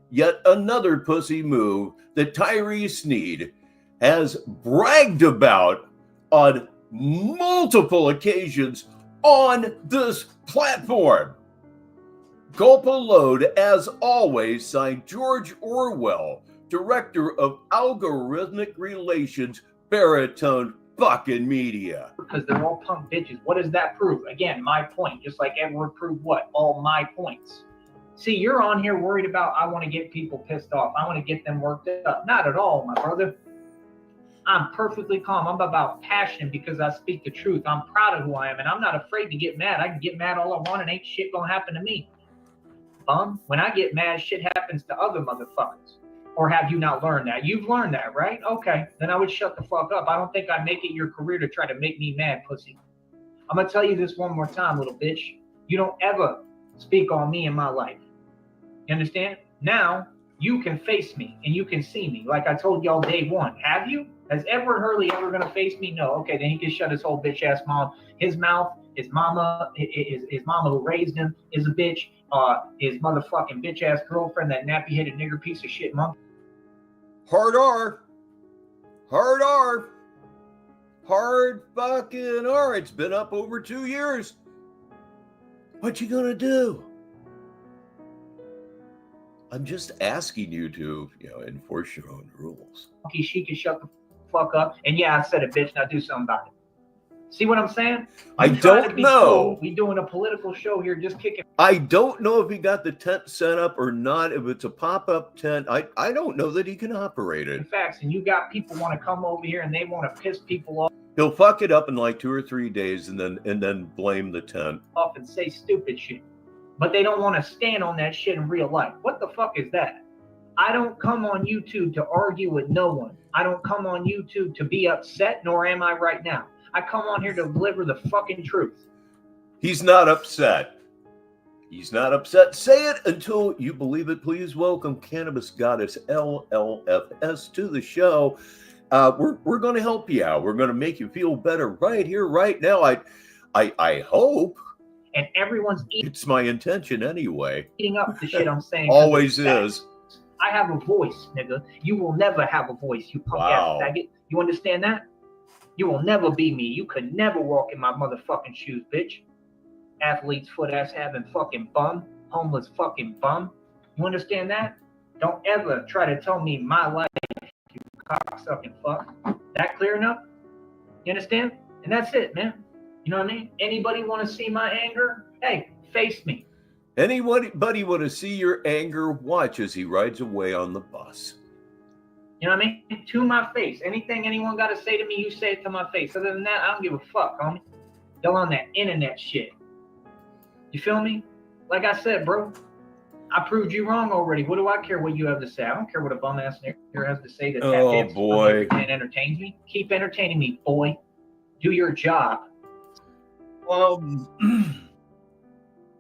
Yet another pussy move that Tyree Sneed has bragged about on multiple occasions on this platform. Gulp a load, as always, signed George Orwell, Director of Algorithmic Relations, Baritone fucking Media. Because they're all punk bitches. What does that prove? Again, my point. Just like Edward proved what? All my points. See, you're on here worried about, I want to get people pissed off. I want to get them worked up. Not at all, my brother. I'm perfectly calm. I'm about passion because I speak the truth. I'm proud of who I am, and I'm not afraid to get mad. I can get mad all I want, and ain't shit gonna happen to me. Bum. When I get mad, shit happens to other motherfuckers. Or have you not learned that? You've learned that, right? Okay. Then I would shut the fuck up. I don't think I'd make it your career to try to make me mad, pussy. I'm gonna tell you this one more time, little bitch. You don't ever speak on me in my life. You understand? Now you can face me and you can see me. Like I told y'all day one. Have you? Has Edward Hurley ever gonna face me? No. Okay, then he can shut his whole bitch ass mouth. His mouth, his mama who raised him is a bitch. His motherfucking bitch ass girlfriend, that nappy headed nigger piece of shit monkey. Hard R. Hard R. Hard fucking R. It's been up over 2 years. What you gonna do? I'm just asking you to, enforce your own rules. She can shut the fuck up. And yeah, I said it, bitch. Now do something about it. See what I'm saying? I don't know. Cool. We doing a political show here, just kicking. I don't know if he got the tent set up or not. If it's a pop-up tent, I don't know that he can operate it. Facts, and you got people want to come over here and they want to piss people off. He'll fuck it up in like 2 or 3 days and then blame the tent. Off and say stupid shit. But they don't want to stand on that shit in real life. What the fuck is that? I don't come on YouTube to argue with no one. I don't come on YouTube to be upset, nor am I right now. I come on here to deliver the fucking truth. He's not upset. He's not upset. Say it until you believe it. Please welcome Cannabis Goddess LLFS to the show. We're going to help you out. We're going to make you feel better right here, right now. I hope. And everyone's eating. It's my intention anyway. Eating up the shit I'm saying. Always is. I have a voice, nigga. You will never have a voice, you punk ass faggot. You understand that? You will never be me. You could never walk in my motherfucking shoes, bitch. Athlete's foot ass having fucking bum. Homeless fucking bum. You understand that? Don't ever try to tell me my life, you cocksucking fuck. That clear enough? You understand? And that's it, man. You know what I mean? Anybody want to see my anger? Hey, face me. Anybody want to see your anger? Watch as he rides away on the bus. You know what I mean? To my face. Anything anyone got to say to me, you say it to my face. Other than that, I don't give a fuck, homie. Y'all on that internet shit. You feel me? Like I said, bro, I proved you wrong already. What do I care what you have to say? I don't care what a bum-ass nigger has to say that that boy and entertains me. Keep entertaining me, boy. Do your job.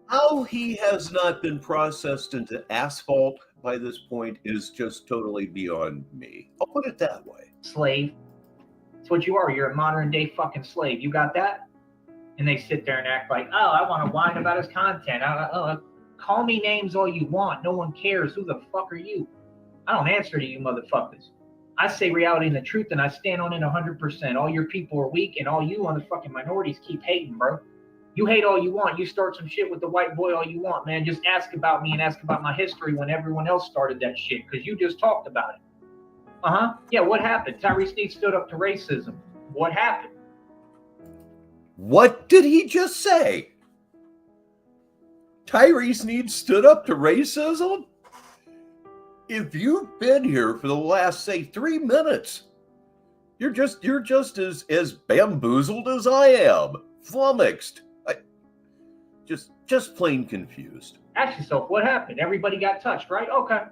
How he has not been processed into asphalt by this point is just totally beyond me. I'll put it that way. Slave. That's what you are. You're a modern day fucking slave. You got that? And they sit there and act like, oh, I want to whine about his content. Call me names all you want. No one cares. Who the fuck are you? I don't answer to you motherfuckers. I say reality and the truth, and I stand on it 100%. All your people are weak, and all you motherfucking minorities keep hating, bro. You hate all you want. You start some shit with the white boy all you want, man. Just ask about me and ask about my history when everyone else started that shit, because you just talked about it. Yeah, what happened? Tyree Sneed stood up to racism. What happened? What did he just say? Tyree Sneed stood up to racism? If you've been here for the last, say, 3 minutes, you're just as bamboozled as I am. Flummoxed. Just plain confused. Ask yourself, what happened? Everybody got touched, right? Okay.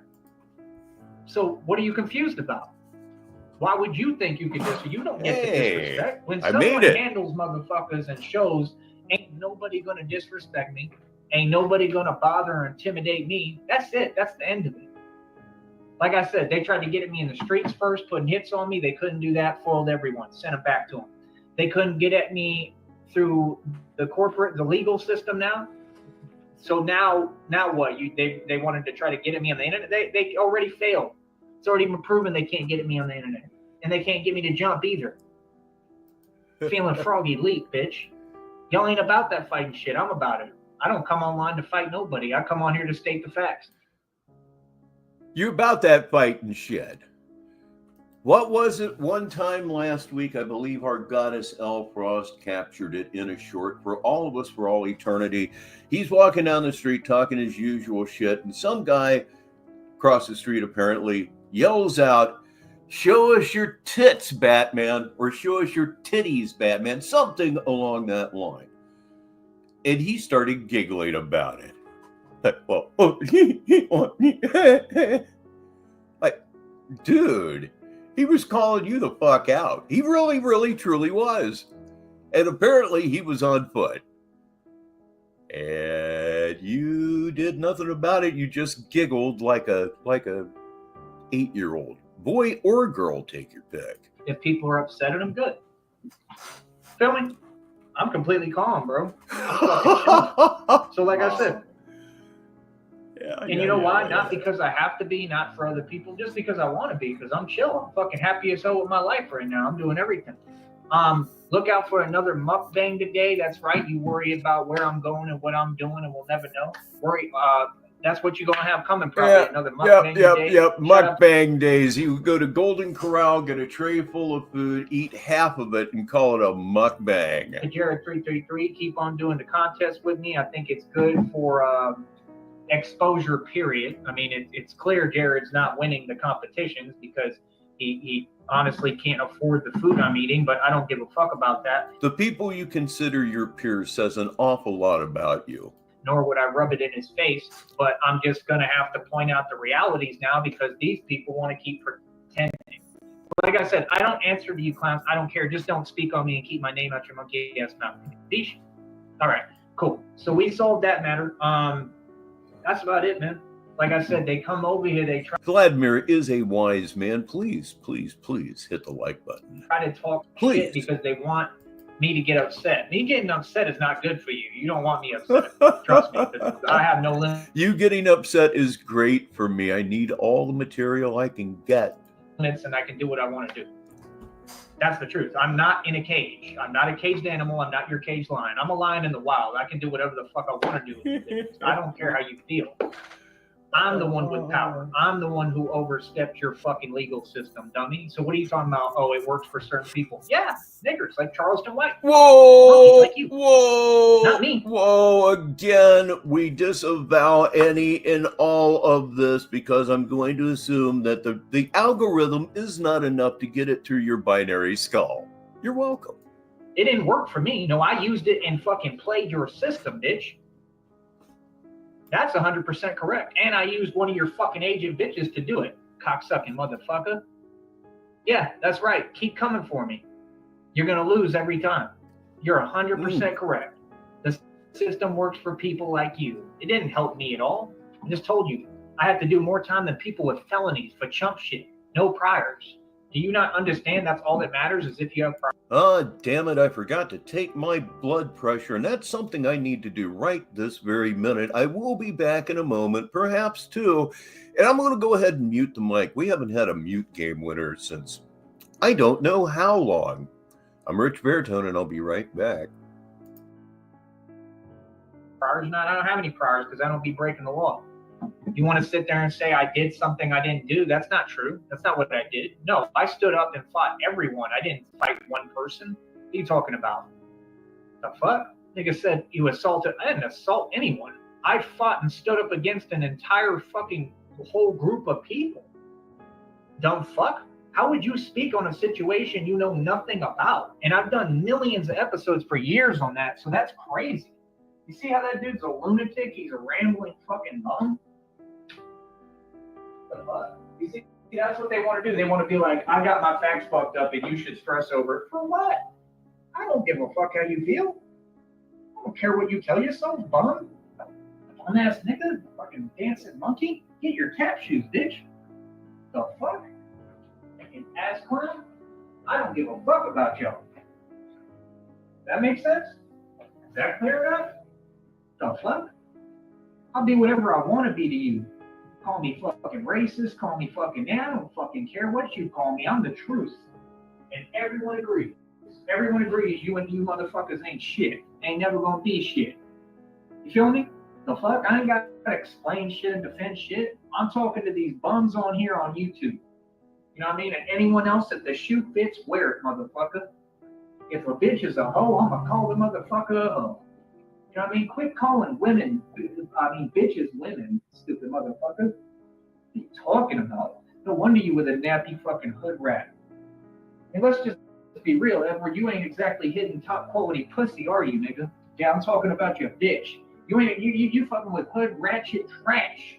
So what are you confused about? Why would you think you could just, you don't get the disrespect. When someone handles motherfuckers and shows, ain't nobody gonna disrespect me. Ain't nobody gonna bother or intimidate me. That's it. That's the end of it. Like I said, they tried to get at me in the streets first, putting hits on me. They couldn't do that, foiled everyone, sent them back to them. They couldn't get at me through the legal system now. So now what? They wanted to try to get at me on the internet. They already failed. It's already been proven they can't get at me on the internet, and they can't get me to jump either. Feeling froggy leap, bitch. Y'all ain't about that fighting shit. I'm about it. I don't come online to fight nobody. I come on here to state the facts. You about that fighting shit. What was it one time last week? I believe our goddess L Frost captured it in a short for all of us for all eternity. He's walking down the street talking his usual shit, and some guy across the street apparently yells out, "Show us your tits, Batman," or "Show us your titties, Batman," something along that line. And he started giggling about it. Well, like, dude, he was calling you the fuck out. He really, really, truly was. And apparently he was on foot. And you did nothing about it. You just giggled like a 8-year-old. Boy or girl, take your pick. If people are upset at him, good. Feel me? I'm completely calm, bro. So like I said, you know why? Not because I have to be, not for other people, just because I want to be, because I'm chill. I'm fucking happy as hell with my life right now. I'm doing everything. Look out for another mukbang today. That's right. You worry about where I'm going and what I'm doing, and we'll never know. That's what you're gonna have coming, probably another mukbang day. Yep. Mukbang days. You go to Golden Corral, get a tray full of food, eat half of it, and call it a mukbang. Jared 333, keep on doing the contest with me. I think it's good for exposure. Period. I mean, it's clear Jared's not winning the competitions because he honestly can't afford the food I'm eating, but I don't give a fuck about that. The people you consider your peers says an awful lot about you. Nor would I rub it in his face, but I'm just going to have to point out the realities now because these people want to keep pretending. Like I said, I don't answer to you clowns. I don't care. Just don't speak on me and keep my name out your monkey ass mouth. All right, cool. So we solved that matter. That's about it, man. Like I said, they come over here, they try. Vladimir is a wise man. Please, please, please hit the like button. Try to talk shit because they want me to get upset. Me getting upset is not good for you. You don't want me upset. Trust me. I have no limits. You getting upset is great for me. I need all the material I can get. And I can do what I want to do. That's the truth. I'm not in a cage. I'm not a caged animal. I'm not your caged lion. I'm a lion in the wild. I can do whatever the fuck I want to do. I don't care how you feel. I'm the one with power. I'm the one who overstepped your fucking legal system, dummy. So what are you talking about? Oh, it works for certain people. Yeah, niggers like Charleston White. Whoa! Like you. Whoa! Not me. Whoa! Again, we disavow any and all of this because I'm going to assume that the algorithm is not enough to get it through your binary skull. You're welcome. It didn't work for me. No, I used it and fucking played your system, bitch. That's 100% correct. And I used one of your fucking agent bitches to do it. Cocksucking motherfucker. Yeah, that's right. Keep coming for me. You're going to lose every time. You're 100% correct. The system works for people like you. It didn't help me at all. I just told you. I have to do more time than people with felonies for chump shit. No priors. Do you not understand that's all that matters is if you have priors? Oh, damn it, I forgot to take my blood pressure, and that's something I need to do right this very minute. I will be back in a moment, perhaps two, and I'm going to go ahead and mute the mic. We haven't had a mute game winner since I don't know how long. I'm Rich Baritone, and I'll be right back. Priors? No, I don't have any priors because I don't be breaking the law. You want to sit there and say I did something I didn't do? That's not true. That's not what I did. No, I stood up and fought everyone. I didn't fight one person. What are you talking about? The fuck? Nigga said you assaulted. I didn't assault anyone. I fought and stood up against an entire fucking whole group of people. Dumb fuck. How would you speak on a situation you know nothing about? And I've done millions of episodes for years on that, so that's crazy. You see how that dude's a lunatic? He's a rambling fucking bum. You see, that's what they want to do. They want to be like, I got my facts fucked up and you should stress over it. For what? I don't give a fuck how you feel. I don't care what you tell yourself, bum. Bum ass nigga, fucking dancing monkey. Get your tap shoes, bitch. The fuck? Fucking ass clown. I don't give a fuck about y'all. That makes sense? Is that clear enough? The fuck? I'll be whatever I want to be to you. Call me fucking racist, call me fucking, I don't fucking care what you call me. I'm the truth. And everyone agrees. Everyone agrees you and you motherfuckers ain't shit. Ain't never gonna be shit. You feel me? The fuck? I ain't got to explain shit and defend shit. I'm talking to these bums on here on YouTube. You know what I mean? And anyone else, if the shoe fits, wear it, motherfucker. If a bitch is a hoe, I'm gonna call the motherfucker a hoe. You know what I mean? Quit calling women, bitches women, stupid motherfucker. What are you talking about? No wonder you were the nappy fucking hood rat. And let's just be real, Edward, you ain't exactly hitting top quality pussy, are you, nigga? Yeah, I'm talking about your bitch. You fucking with hood ratchet trash.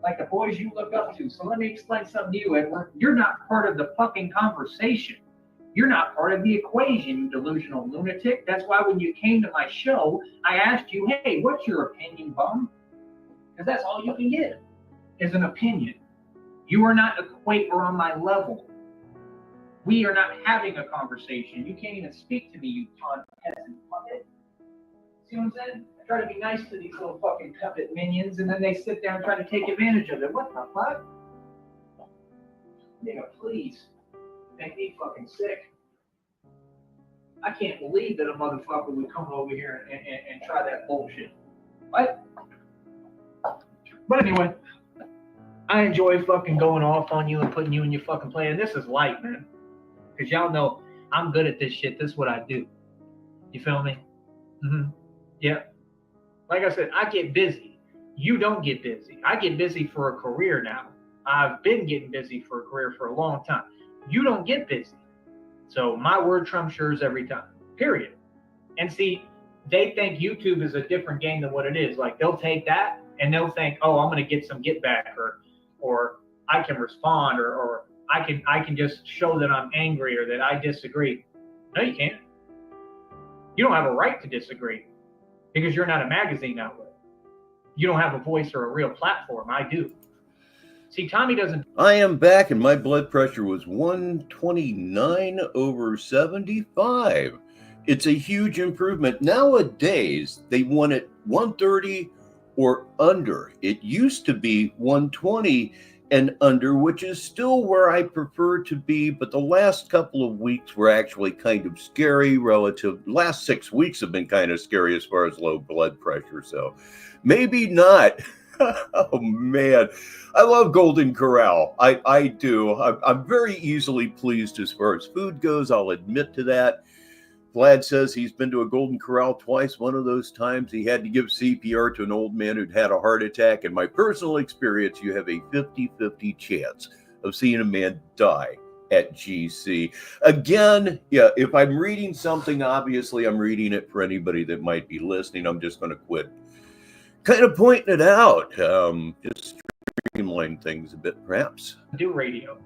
Like the boys you look up to. So let me explain something to you, Edward. You're not part of the fucking conversation. You're not part of the equation, you delusional lunatic. That's why when you came to my show, I asked you, hey, what's your opinion, bum? Because that's all you can give is an opinion. You are not equate or on my level. We are not having a conversation. You can't even speak to me, you ton peasant puppet. See what I'm saying? I try to be nice to these little fucking puppet minions, and then they sit there and try to take advantage of it. What the fuck? Nigga, please. Make me fucking sick. I can't believe that a motherfucker would come over here and try that bullshit. What? But anyway, I enjoy fucking going off on you and putting you in your fucking play. And this is light, man. Because y'all know I'm good at this shit. This is what I do. You feel me? Mm-hmm. Yeah. Like I said, I get busy. You don't get busy. I get busy for a career now. I've been getting busy for a career for a long time. You don't get busy. So my word trumps yours every time, period. And see, they think YouTube is a different game than what it is. Like they'll take that and they'll think, oh, I'm going to get some get back or I can respond or I can just show that I'm angry or that I disagree. No, you can't. You don't have a right to disagree because you're not a magazine outlet. You don't have a voice or a real platform. I do. See, Tommy doesn't. I am back, and my blood pressure was 129/75. It's a huge improvement. Nowadays, they want it 130 or under. It used to be 120 and under, which is still where I prefer to be. But the last couple of weeks were actually kind of scary relative. Last 6 weeks have been kind of scary as far as low blood pressure. So maybe not. Oh, man. I love Golden Corral. I do. I'm very easily pleased as far as food goes. I'll admit to that. Vlad says he's been to a Golden Corral twice. One of those times he had to give CPR to an old man who'd had a heart attack. In my personal experience, you have a 50-50 chance of seeing a man die at GC. Again, yeah, if I'm reading something, obviously I'm reading it for anybody that might be listening. I'm just going to quit kind of pointing it out. Just streamline things a bit, perhaps. Do radio.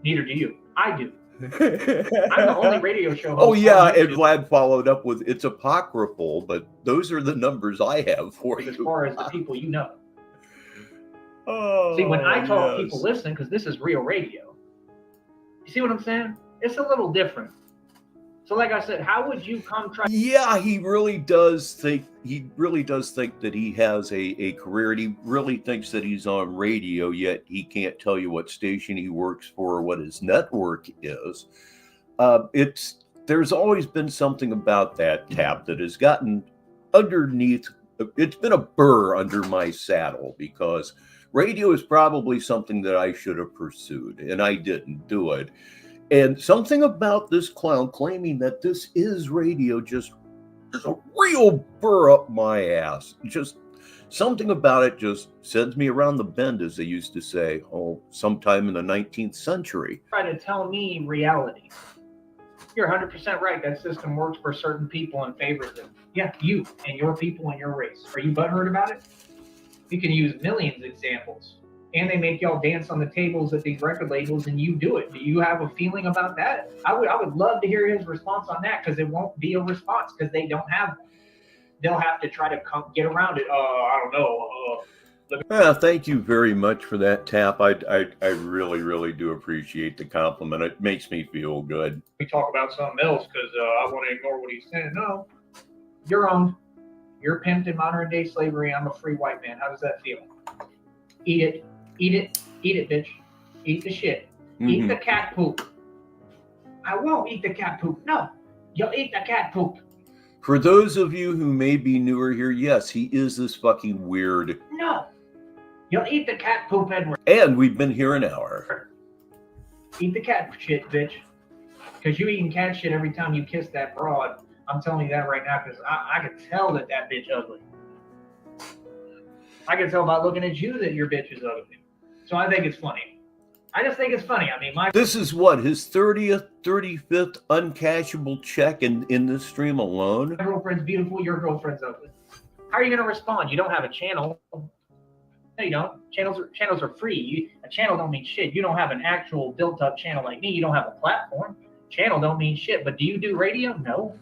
Neither do you. I do. I'm the only radio show host. Oh, yeah, and Vlad followed up with, it's apocryphal, but those are the numbers I have for you. As far as the people you know. Oh, see, when I talk, yes. people listen because this is real radio. You see what I'm saying? It's a little different. So like I said, how would you come try? Yeah, he really does think that he has a career, and he really thinks that he's on radio, yet he can't tell you what station he works for or what his network is. There's always been something about that tap that has gotten underneath. It's been a burr under my saddle because radio is probably something that I should have pursued, and I didn't do it. And something about this clown claiming that this is radio just is a real burr up my ass. Just something about it just sends me around the bend, as they used to say, sometime in the 19th century. Try to tell me reality. You're 100% right. That system works for certain people and favors them. Yeah, you and your people and your race. Are you butthurt about it? You can use millions of examples. And they make y'all dance on the tables at these record labels, and you do it. Do you have a feeling about that? I would love to hear his response on that, because it won't be a response because they don't have one. They'll have to try to get around it. I don't know. Thank you very much for that, Tap. I really, really do appreciate the compliment. It makes me feel good. We talk about something else because I want to ignore what he's saying. No, you're owned. You're pimped in modern day slavery. I'm a free white man. How does that feel? Eat it. Eat it. Eat it, bitch. Eat the shit. Eat the cat poop. I won't eat the cat poop. No. You'll eat the cat poop. For those of you who may be newer here, yes, he is this fucking weird. No. You'll eat the cat poop, Edward. And we've been here an hour. Eat the cat shit, bitch. Because you eating cat shit every time you kiss that broad. I'm telling you that right now because I can tell that bitch ugly. I can tell by looking at you that your bitch is ugly. So I think it's funny. I just think it's funny. I mean, this is what, his 30th, 35th uncashable check in this stream alone? My girlfriend's beautiful, your girlfriend's ugly. How are you going to respond? You don't have a channel. No, you don't. Channels are free. A channel don't mean shit. You don't have an actual built-up channel like me. You don't have a platform. Channel don't mean shit. But do you do radio? No.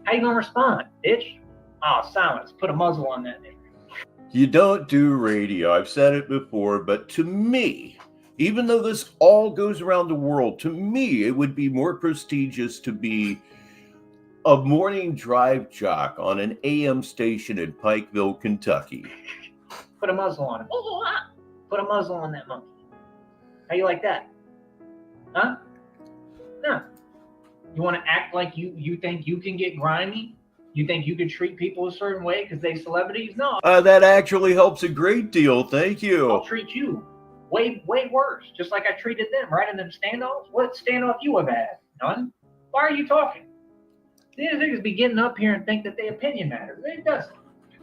How you going to respond, bitch? Oh, silence. Put a muzzle on that nigga. You don't do radio. I've said it before, but to me, even though this all goes around the world, to me, it would be more prestigious to be a morning drive jock on an AM station in Pikeville, Kentucky. Put a muzzle on it. Put a muzzle on that monkey. How you like that? Huh? No. You want to act like you think you can get grimy? You think you can treat people a certain way because they celebrities? No. That actually helps a great deal. Thank you. I'll treat you way worse, just like I treated them, right? In them standoffs. What standoff you have had? None. Why are you talking? These niggas be getting up here and think that their opinion matters. It doesn't.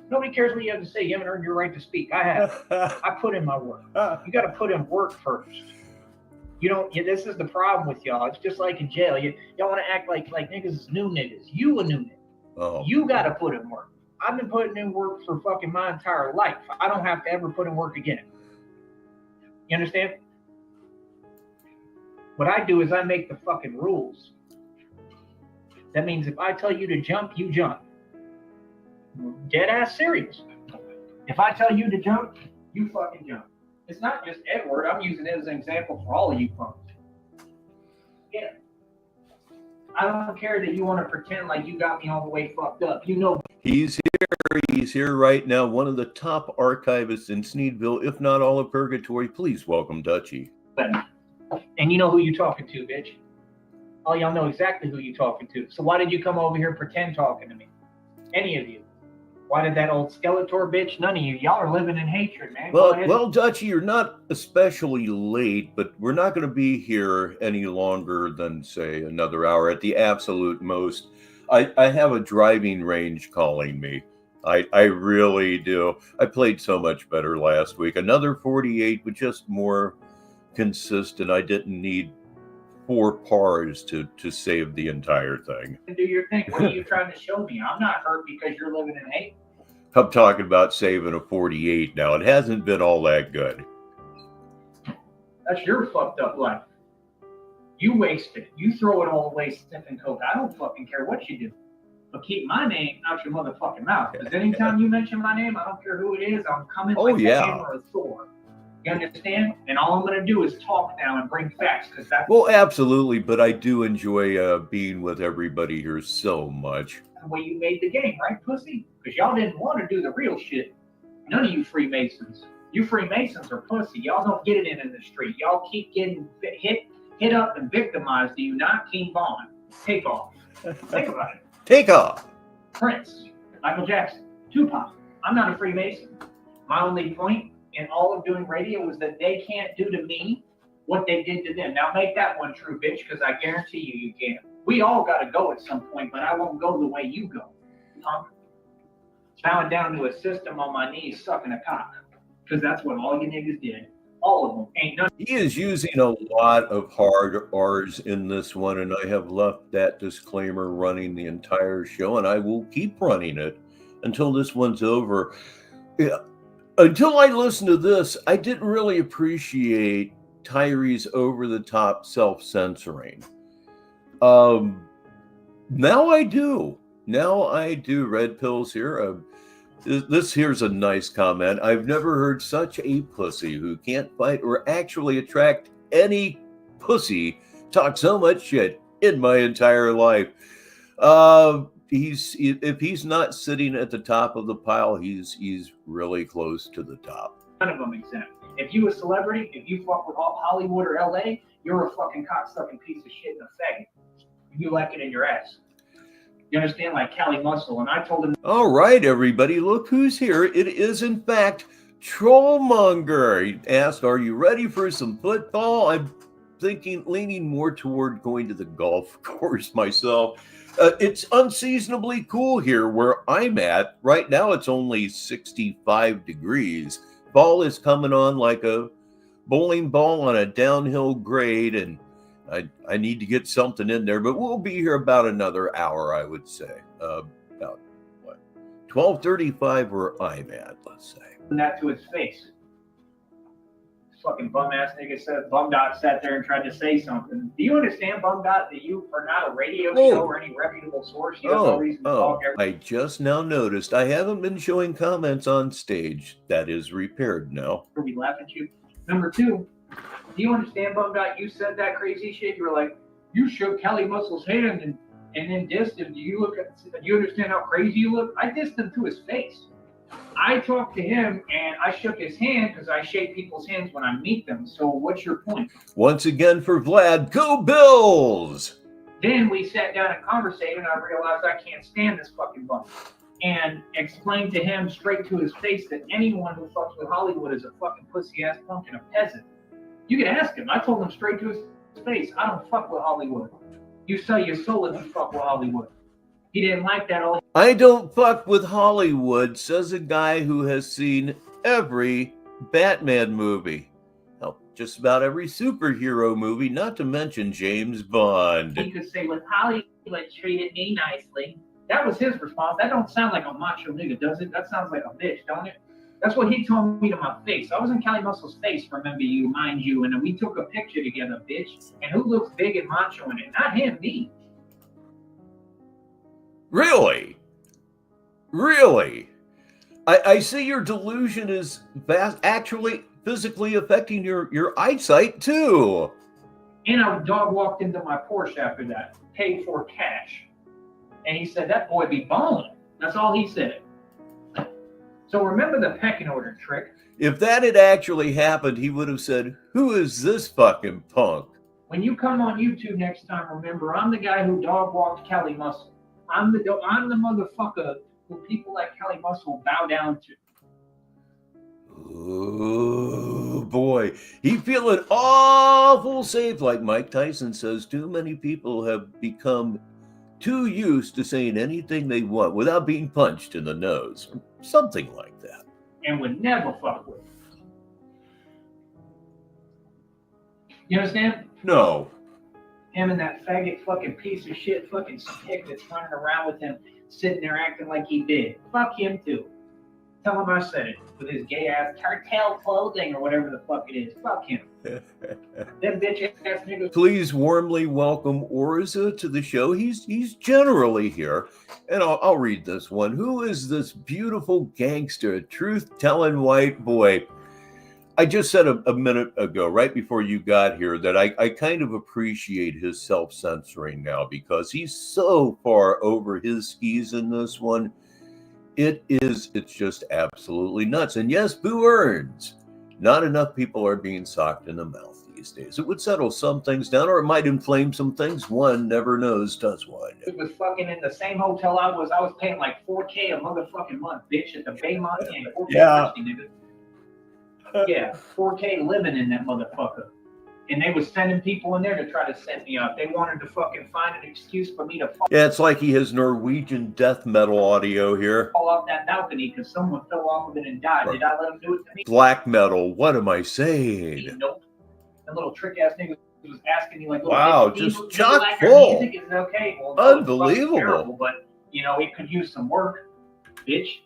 Nobody cares what you have to say. You haven't earned your right to speak. I have. I put in my work. You got to put in work first. You don't. This is the problem with y'all. It's just like in jail. Y'all want to act like niggas is new niggas. You a new nigga. Oh. You got to put in work. I've been putting in work for fucking my entire life. I don't have to ever put in work again. You understand? What I do is I make the fucking rules. That means if I tell you to jump, you jump. Dead ass serious. If I tell you to jump, you fucking jump. It's not just Edward. I'm using it as an example for all of you punks. Yeah. I don't care that you want to pretend like you got me all the way fucked up. You know. He's here. He's here right now. One of the top archivists in Sneedville, if not all of Purgatory. Please welcome Dutchie. And you know who you talking to, bitch. All y'all know exactly who you talking to. So why did you come over here and pretend talking to me? Any of you. Why did that old Skeletor bitch? None of you. Y'all are living in hatred, man. Well, Dutchie, you're not especially late, but we're not going to be here any longer than, say, another hour at the absolute most. I have a driving range calling me. I really do. I played so much better last week. Another 48, but just more consistent. I didn't need 4 pars to save the entire thing. Do your thing. What are you trying to show me? I'm not hurt because you're living in hate. I'm talking about saving a 48 now. It hasn't been all that good. That's your fucked up life. You waste it. You throw it all away sniffing coke. I don't fucking care what you do. But keep my name out your motherfucking mouth. Because anytime you mention my name, I don't care who it is, I'm coming like a hammer of Thor. You understand? And all I'm going to do is talk now and bring facts. Because that's well, absolutely. But I do enjoy being with everybody here so much. the way you made the game, right, pussy? Because y'all didn't want to do the real shit. None of you Freemasons. You Freemasons are pussy. Y'all don't get it in the street. Y'all keep getting hit up and victimized. Do you not? King Von. Take off. Think about it. Take off. Prince. Michael Jackson. Tupac. I'm not a Freemason. My only point in all of doing radio was that they can't do to me what they did to them. Now make that one true, bitch, because I guarantee you can. We all got to go at some point, but I won't go the way you go. Bowing down to a system on my knees, sucking a cock. Because that's what all you niggas did. All of them. Ain't none. He is using a lot of hard R's in this one, and I have left that disclaimer running the entire show, and I will keep running it until this one's over. Yeah. Until I listened to this, I didn't really appreciate Tyree's over-the-top self-censoring. Now I do. Now I do. Red Pills here. This here's a nice comment. I've never heard such a pussy who can't fight or actually attract any pussy talk so much shit in my entire life. if he's not sitting at the top of the pile, he's really close to the top. None of them exempt. If you a celebrity, if you fuck with Hollywood or LA, you're a fucking cocksucking piece of shit and a faggot. You like it in your ass. You understand? Like Cali Muscle. And I told him. All right, everybody, look who's here. It is, in fact, Trollmonger. He asked, are you ready for some football? I'm leaning more toward going to the golf course myself. It's unseasonably cool here where I'm at. Right now, it's only 65 degrees. Ball is coming on like a bowling ball on a downhill grade, and I need to get something in there, but we'll be here about another hour, I would say. About, what, 12:35 where I'm at, let's say. That to his face. Fucking bum-ass nigga said, Bum.dot sat there and tried to say something. Do you understand, Bum.dot, that you are not a radio show or any reputable source? You have no reason to talk I just now noticed I haven't been showing comments on stage. That is repaired now. We laugh at you. Number two, do you understand, Bum.dot? You said that crazy shit. You were like, you shook Cali Muscle's hand and then dissed him. Do you understand how crazy you look? I dissed him to his face. I talked to him and I shook his hand because I shake people's hands when I meet them. So what's your point? Once again for Vlad, go Bills! Then we sat down and conversated, and I realized I can't stand this fucking bum. And explained to him straight to his face that anyone who fucks with Hollywood is a fucking pussy-ass punk and a peasant. You can ask him. I told him straight to his face, I don't fuck with Hollywood. You sell your soul if you fuck with Hollywood. He didn't like that. I don't fuck with Hollywood, says a guy who has seen every Batman movie. Hell, just about every superhero movie, not to mention James Bond. He could say, with Hollywood treated me nicely. That was his response. That don't sound like a macho nigga, does it? That sounds like a bitch, don't it? That's what he told me to my face. I was in Cali Muscle's face, remember you, mind you, and then we took a picture together, bitch. And who looks big and macho in it? Not him, me. Really? Really? I see your delusion is actually physically affecting your eyesight too. And a dog walked into my Porsche after that, paid for cash. And he said, that boy be balling. That's all he said. So remember the pecking order trick. If that had actually happened, he would have said, who is this fucking punk? When you come on YouTube next time, remember, I'm the guy who dog walked Cali Muscle. I'm the motherfucker who people like Cali Muscle bow down to. Oh boy, he feeling awful safe, like Mike Tyson says. Too many people have become too used to saying anything they want without being punched in the nose. Something like that. And would never fuck with. You understand? No. Him and that faggot fucking piece of shit fucking stick that's running around with him, sitting there acting like he did. Fuck him too. Tell him I said it with his gay ass cartel clothing or whatever the fuck it is. Fuck him. Them bitch ass niggas. Please warmly welcome Orza to the show. He's generally here. And I'll read this one. Who is this beautiful gangster, truth-telling white boy? I just said a minute ago, right before you got here, that I kind of appreciate his self-censoring now because he's so far over his skis in this one. It's just absolutely nuts. And yes, Boo earns. Not enough people are being socked in the mouth these days. It would settle some things down, or it might inflame some things. One never knows, does one? It was fucking in the same hotel I was paying like $4K a motherfucking month, bitch, at the Baymont Inn. Yeah. Yeah, 4K living in that motherfucker. And they was sending people in there to try to set me up. They wanted to fucking find an excuse for me to Yeah, it's like he has Norwegian death metal audio here. fall off that balcony because someone fell off of it and died. Did I let them do it to me? Black metal, what am I saying? Nope. That little trick ass nigga was asking me like, wow, "Bitch, just do you chock like your full. music? Is it okay?" Well, no, it's fucking Unbelievable. terrible, but you know, it could use some work, bitch.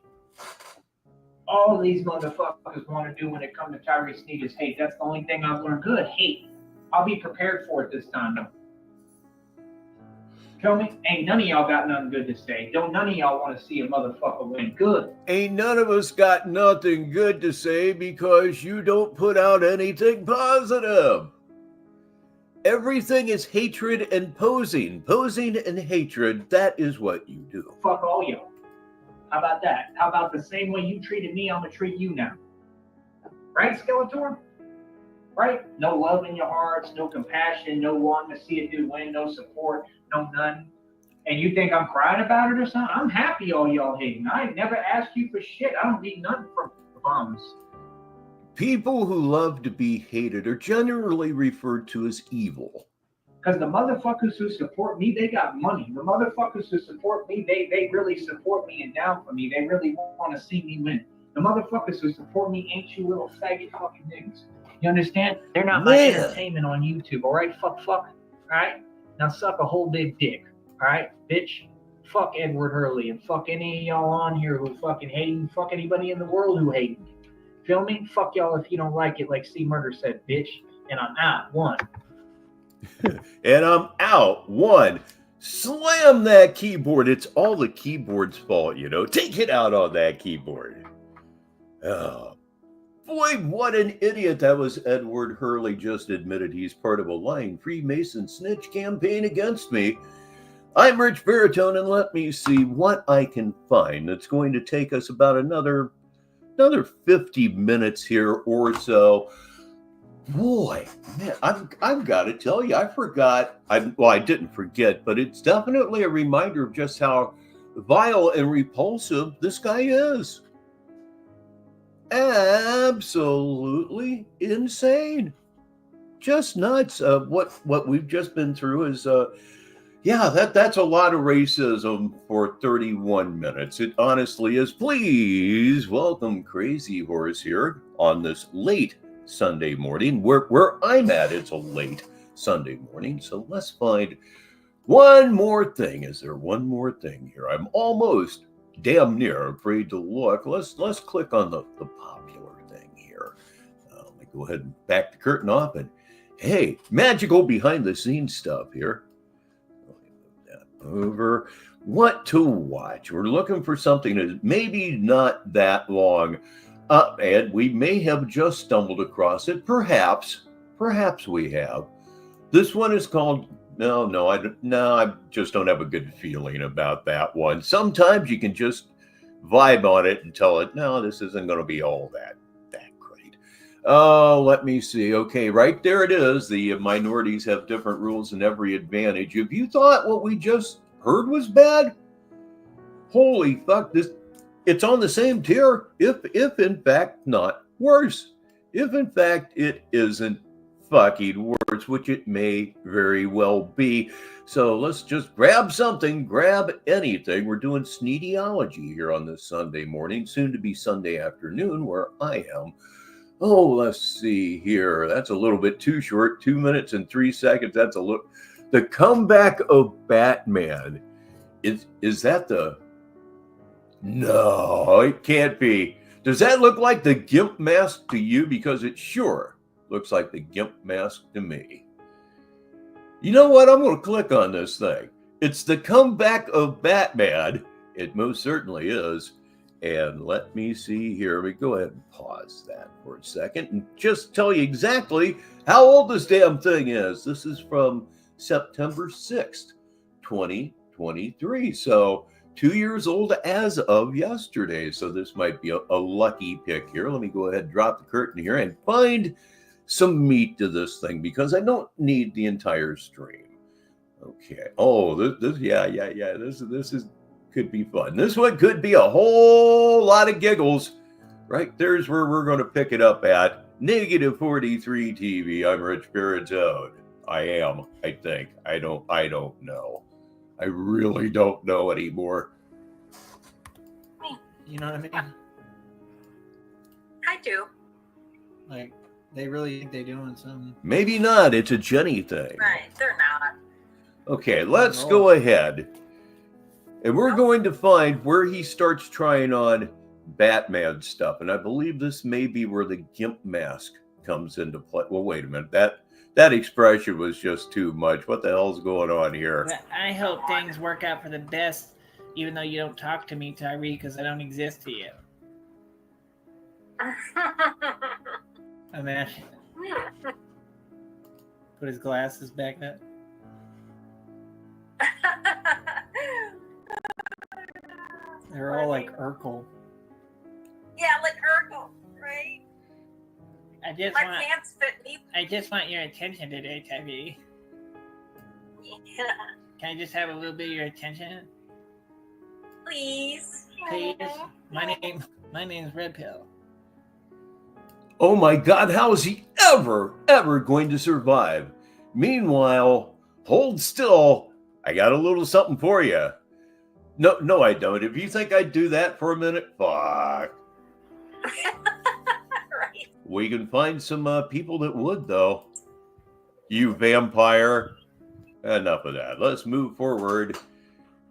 All these motherfuckers want to do when it comes to Tyrese Sneed is hate. That's the only thing I've learned. Good, hate. I'll be prepared for it this time, though. Tell me, ain't none of y'all got nothing good to say. Don't none of y'all want to see a motherfucker win. Good. Ain't none of us got nothing good to say because you don't put out anything positive. everything is hatred and posing. Posing and hatred, that is what you do. Fuck all y'all. How about that? How about the same way you treated me, I'm gonna treat you now. Right, Skeletor? Right? No love in your hearts, no compassion, no wanting to see a dude win, no support, no none. And you think I'm crying about it or something? I'm happy all y'all hating. I never asked you for shit. I don't need none from the bums. People who love to be hated are generally referred to as evil. Because the motherfuckers who support me, they got money. The motherfuckers who support me, they really support me and down for me. They really want to see me win. The motherfuckers who support me ain't you little faggot fucking niggas. You understand? They're not my entertainment on YouTube, all right? Fuck. All right? Now suck a whole big dick, all right, bitch? Fuck Edward Hurley and fuck any of y'all on here who fucking hating. Fuck anybody in the world who hating. Feel me? Fuck y'all if you don't like it, like C Murder said, bitch. And I'm out. One. And I'm out. One. Slam that keyboard. It's all the keyboard's fault, you know. Take it out on that keyboard. Oh, boy, what an idiot. That was Edward Hurley just admitted he's part of a lying Freemason snitch campaign against me. I'm Rich Baritone, and let me see what I can find that's going to take us about another 50 minutes here or so. Boy, man, I've got to tell you, I forgot. I didn't forget, but it's definitely a reminder of just how vile and repulsive this guy is. Absolutely insane. Just nuts. What we've just been through is that's a lot of racism for 31 minutes. It honestly is. Please welcome Crazy Horse here on this late Sunday morning. Where I'm at, it's a late Sunday morning. So let's find one more thing. Is there one more thing here? I'm almost damn near afraid to look. Let's click on the popular thing here. Let me go ahead and back the curtain off, and hey, magical behind the scenes stuff here. Over what to watch. We're looking for something that's maybe not that long, and we may have just stumbled across it. Perhaps we have. This one is called. I just don't have a good feeling about that one. Sometimes you can just vibe on it and tell it, no, this isn't going to be all that great. Oh, let me see. Okay, right there it is. The minorities have different rules and every advantage. If you thought what we just heard was bad, holy fuck, it's on the same tier, if in fact not worse. If in fact it isn't fucking worse, which it may very well be. So let's just grab something, grab anything. We're doing Sneediology here on this Sunday morning, soon to be Sunday afternoon where I am. Oh, let's see here. That's a little bit too short. 2 minutes and 3 seconds. That's a look. The comeback of Batman. Is that the... No, it can't be. Does that look like the Gimp mask to you? Because it sure looks like the Gimp mask to me. You know what? I'm going to click on this thing. It's the comeback of Batman. It most certainly is. And let me see here. We go ahead and pause that for a second and just tell you exactly how old this damn thing is. This is from September 6th, 2023. So 2 years old as of yesterday. So this might be a lucky pick here. Let me go ahead and drop the curtain here and find some meat to this thing because I don't need the entire stream. Okay. Oh, this is could be fun. This one could be a whole lot of giggles. Right there's where we're going to pick it up at. Negative 43 TV. I'm Rich Baritone. I think. I don't know. I really don't know anymore. You know what I mean? I do. Like, they really think they're doing something. Maybe not. It's a Jenny thing. Right, they're not. Okay, let's go ahead. And we're going to find where he starts trying on Batman stuff. And I believe this may be where the Gimp mask comes into play. Well, wait a minute. That expression was just too much. What the hell's going on here? But I hope things work out for the best, even though you don't talk to me, Tyree, because I don't exist to you. Imagine. Put his glasses back up. They're all like Urkel. Yeah, like Urkel, right? I just My want. pants fit me. I just want your attention today, Tabby. Yeah. Can I just have a little bit of your attention, Please. please? My name's Red Pill. Oh my God, how is he ever going to survive? Meanwhile, hold still. I got a little something for you. No, I don't. If you think I'd do that for a minute, fuck. Right. We can find some people that would, though. You vampire. Enough of that. Let's move forward.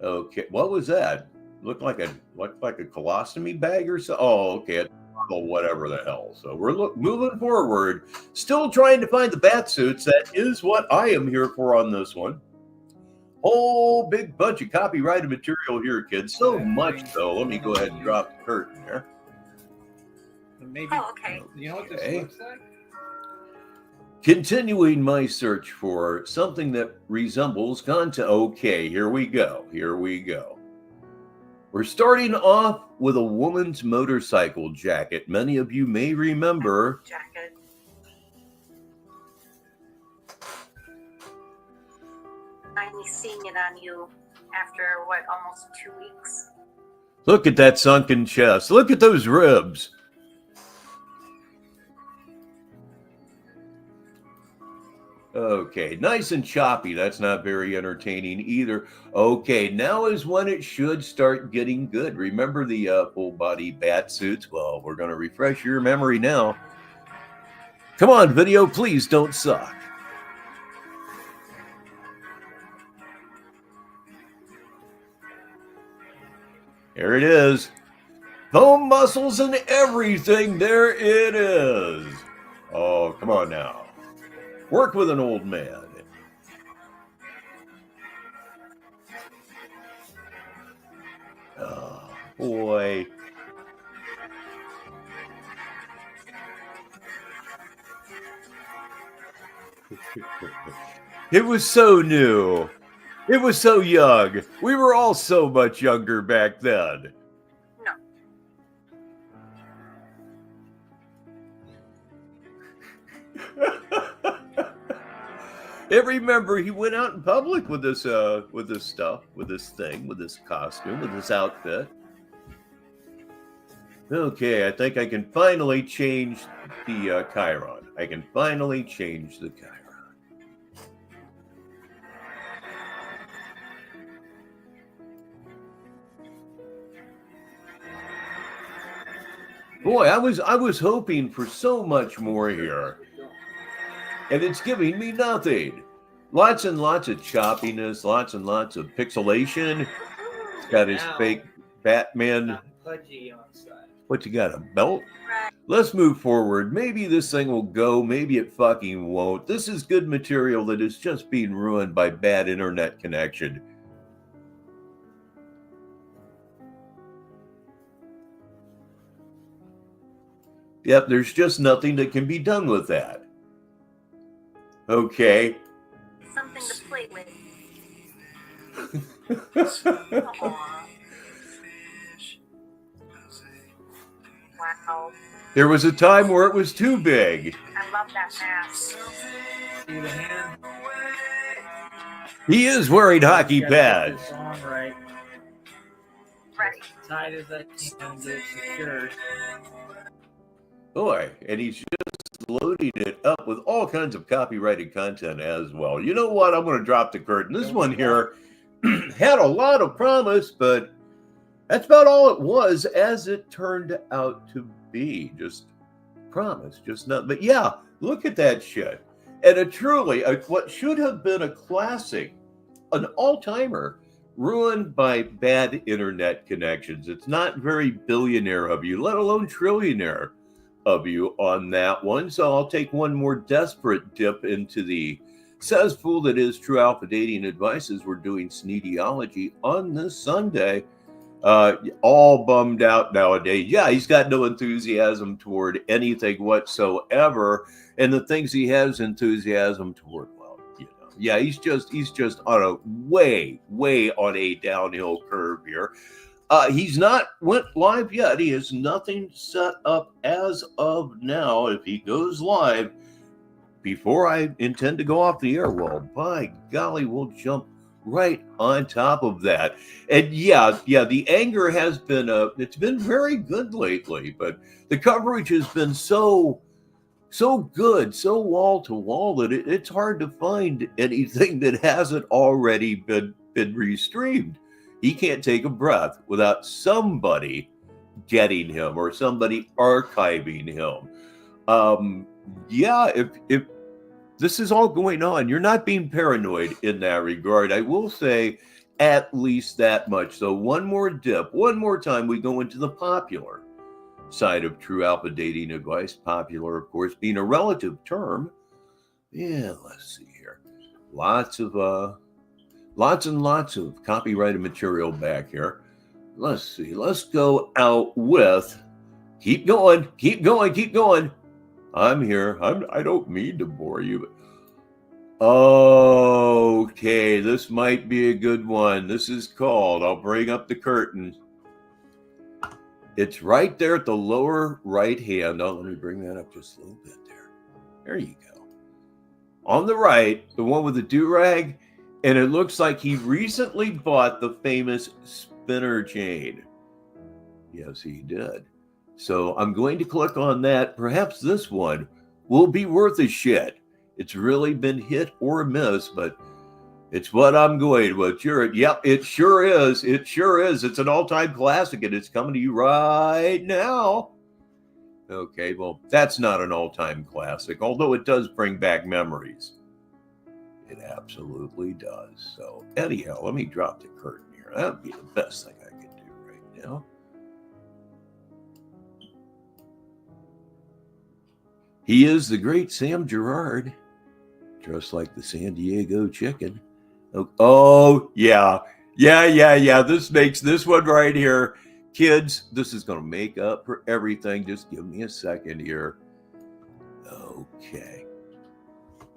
Okay, what was that? Looked like a colostomy bag or so. Oh, okay. Well, whatever the hell. So we're moving forward. Still trying to find the bat suits. That is what I am here for on this one. Whole big bunch of copyrighted material here, kids. So much so. Let me go ahead and drop the curtain there. Maybe. Oh, okay. You know what this Okay. looks like? Continuing my search for something that resembles content. Okay, here we go. We're starting off with a woman's motorcycle jacket. Many of you may remember. Jacket. Finally seeing it on you after almost 2 weeks. Look at that sunken chest. Look at those ribs. Okay, nice and choppy. That's not very entertaining either. Okay, now is when it should start getting good. Remember the full body bat suits? Well, we're going to refresh your memory now. Come on, video, please don't suck. Here it is. Bone muscles and everything. There it is. Oh, come on now. Work with an old man. Oh, boy. It was so new. It was so young. We were all so much younger back then. No. And remember, he went out in public with this stuff, with this thing, with this costume, with this outfit. Okay, I think I can finally change the Chiron. I can finally change the Chiron. Boy, I was hoping for so much more here. And it's giving me nothing. Lots and lots of choppiness, lots and lots of pixelation. It's got his fake Batman. Pudgy on side. What, you got, a belt? Right. Let's move forward. Maybe this thing will go. Maybe it fucking won't. This is good material that is just being ruined by bad internet connection. Yep, there's just nothing that can be done with that. Okay. Something to play with. Aw. Wow. There was a time where it was too big. I love that mask. See the hand? He is wearing hockey Gotta get pads. this on right. Right. Tight as I can, get it secured. Boy, and he's just loading it up with all kinds of copyrighted content as well. You know what? I'm going to drop the curtain. This one here had a lot of promise, but that's about all it was as it turned out to be. Just promise, just nothing. But yeah, look at that shit. And what should have been a classic, an all-timer, ruined by bad internet connections. It's not very billionaire of you, let alone trillionaire of you on that one. So I'll take one more desperate dip into the cesspool that is True Alpha Dating Advice as we're doing Sneediology on this Sunday. All bummed out nowadays. Yeah, he's got no enthusiasm toward anything whatsoever. And the things he has enthusiasm toward, well, Yeah, he's just on a way on a downhill curve here. He's not went live yet. He has nothing set up as of now. If he goes live before I intend to go off the air, well, by golly, we'll jump right on top of that. And yeah, the anger has been it's been very good lately, but the coverage has been so good, so wall to wall that it's hard to find anything that hasn't already been restreamed. He can't take a breath without somebody getting him or somebody archiving him. Yeah, if this is all going on, you're not being paranoid in that regard. I will say at least that much. So one more dip, one more time, we go into the popular side of True Alpha dating advice. Popular, of course, being a relative term. Yeah, let's see here. Lots and lots of copyrighted material back here. Let's see. Let's go out with. Keep going. I'm here. I don't mean to bore you. Okay, this might be a good one. This is called. I'll bring up the curtain. It's right there at the lower right hand. Oh, let me bring that up just a little bit there. There you go. On the right, the one with the do-rag, and it looks like he recently bought the famous spinner chain. Yes, he did. So I'm going to click on that. Perhaps this one will be worth a shit. It's really been hit or miss, but it's what I'm going with. Yep, it sure is. It's an all-time classic, and it's coming to you right now. Okay, well, that's not an all-time classic, although it does bring back memories. It absolutely does. So anyhow, let me drop the curtain here. That would be the best thing I could do right now. He is the great Sam Gerard, dressed like the San Diego chicken. Oh, yeah. This makes this one right here. Kids, this is going to make up for everything. Just give me a second here. Okay.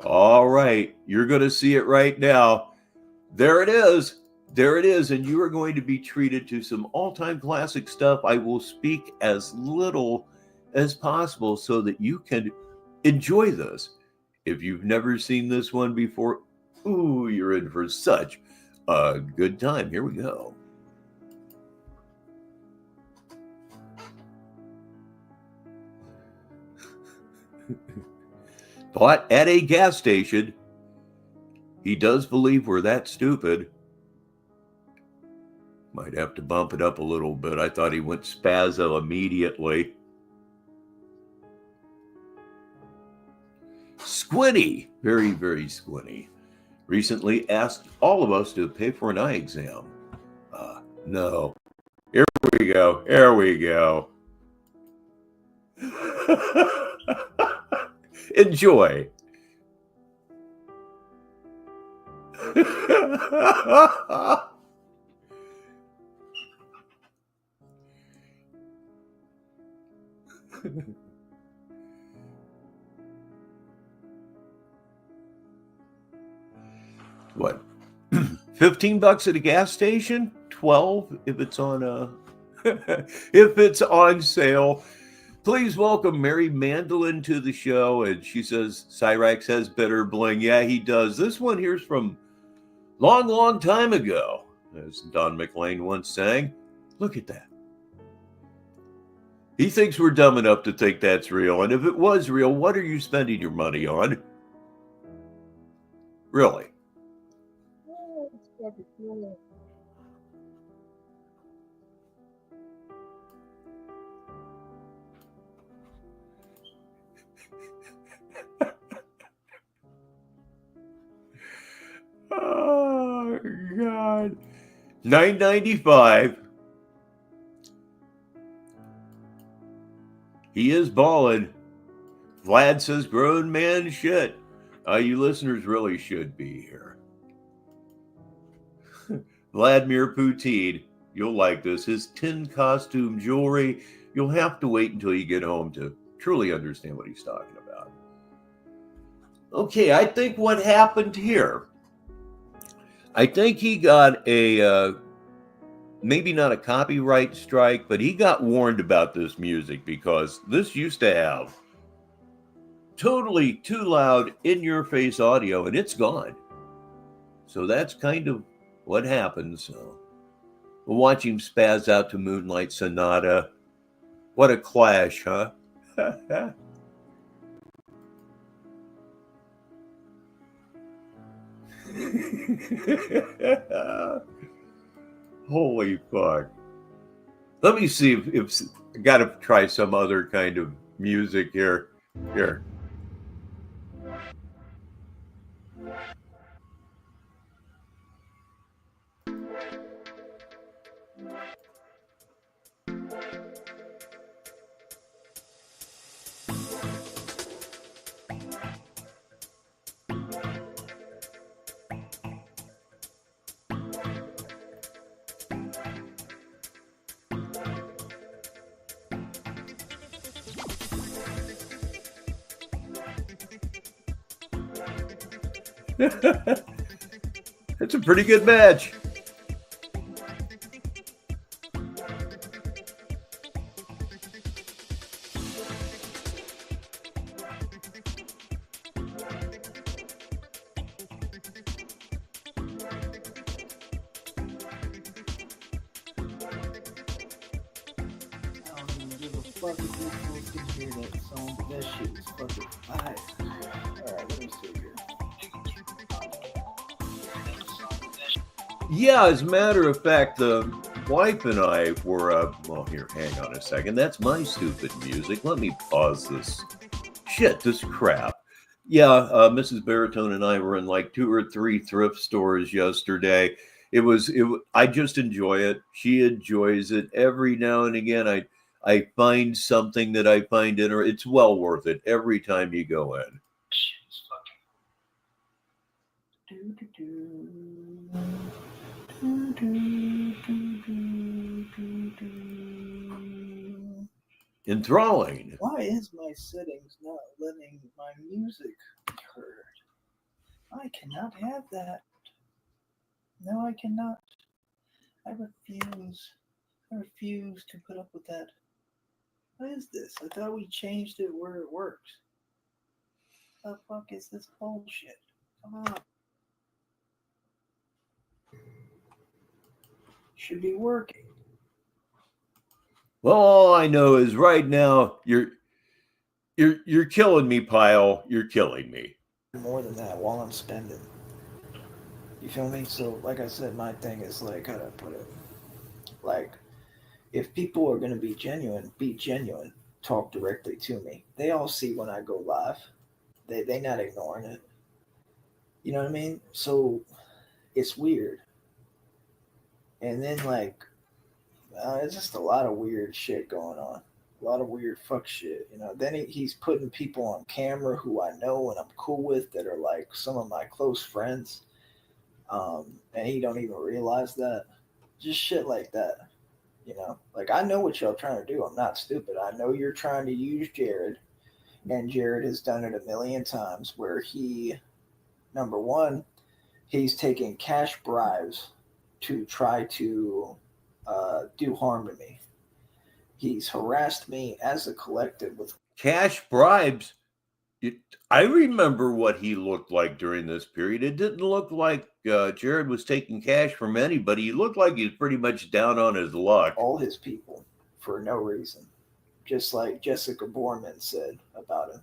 All right. You're going to see it right now. There it is. And you are going to be treated to some all-time classic stuff. I will speak as little as possible so that you can enjoy this. If you've never seen this one before, ooh, you're in for such a good time. Here we go. Bought at a gas station. He does believe we're that stupid. Might have to bump it up a little bit. I thought he went spazzo immediately. Squinty, very, very squinty. Recently asked all of us to pay for an eye exam. No. Here we go. Enjoy. What? $15 at a gas station? 12 if it's on if it's on sale. Please welcome Mary Mandolin to the show. And she says Cyrax has better bling. Yeah, he does. This one here's from long time ago, as Don McLean once sang. Look at that. He thinks we're dumb enough to think that's real. And if it was real, what are you spending your money on? Really? Oh, God. $9.95. He is balling. Vlad says grown man shit. You listeners really should be here. Vladimir Putin, you'll like this. His tin costume jewelry, you'll have to wait until you get home to truly understand what he's talking about. Okay, I think what happened here, I think he got a, maybe not a copyright strike, but he got warned about this music because this used to have totally too loud in your face audio and it's gone. So that's kind of what happens. So we'll watch him spaz out to Moonlight Sonata. What a clash, huh? Holy fuck. Let me see if I got to try some other kind of music here. Here. It's a pretty good match. Fuck if you folks can hear that song, but that shit is fucking fire. Alright, let me see here. Yeah, as a matter of fact, the wife and I were, well, here, hang on a second. That's my stupid music. Let me pause this. Shit, this crap. Yeah, Mrs. Baritone and I were in like 2 or 3 thrift stores yesterday. I just enjoy it. She enjoys it. Every now and again, I find something that I find in her. It's well worth it every time you go in. Enthralling. Why is my settings not letting my music be heard? I cannot have that. No, I cannot. I refuse. I refuse to put up with that. What is this? I thought we changed it where it works. The fuck is this bullshit? Come on. Should be working. Well, all I know is right now you're killing me, Pyle. You're killing me. More than that while I'm spending. You feel me? So, like I said, my thing is like, how do I put it? Like, if people are going to be genuine, talk directly to me. They all see when I go live. They not ignoring it. You know what I mean? So, it's weird. And then, like, it's just a lot of weird shit going on. A lot of weird fuck shit. You know, then he's putting people on camera who I know and I'm cool with that are like some of my close friends. And he don't even realize that. Just shit like that. You know, like I know what y'all trying to do. I'm not stupid. I know you're trying to use Jared, and Jared has done it a million times where he, number one, he's taking cash bribes to try to do harm to me. He's harassed me as a collective with cash bribes. I remember what he looked like during this period. It didn't look like Jared was taking cash from anybody. He looked like he was pretty much down on his luck. all his people for no reason, just like Jessica Borman said about him.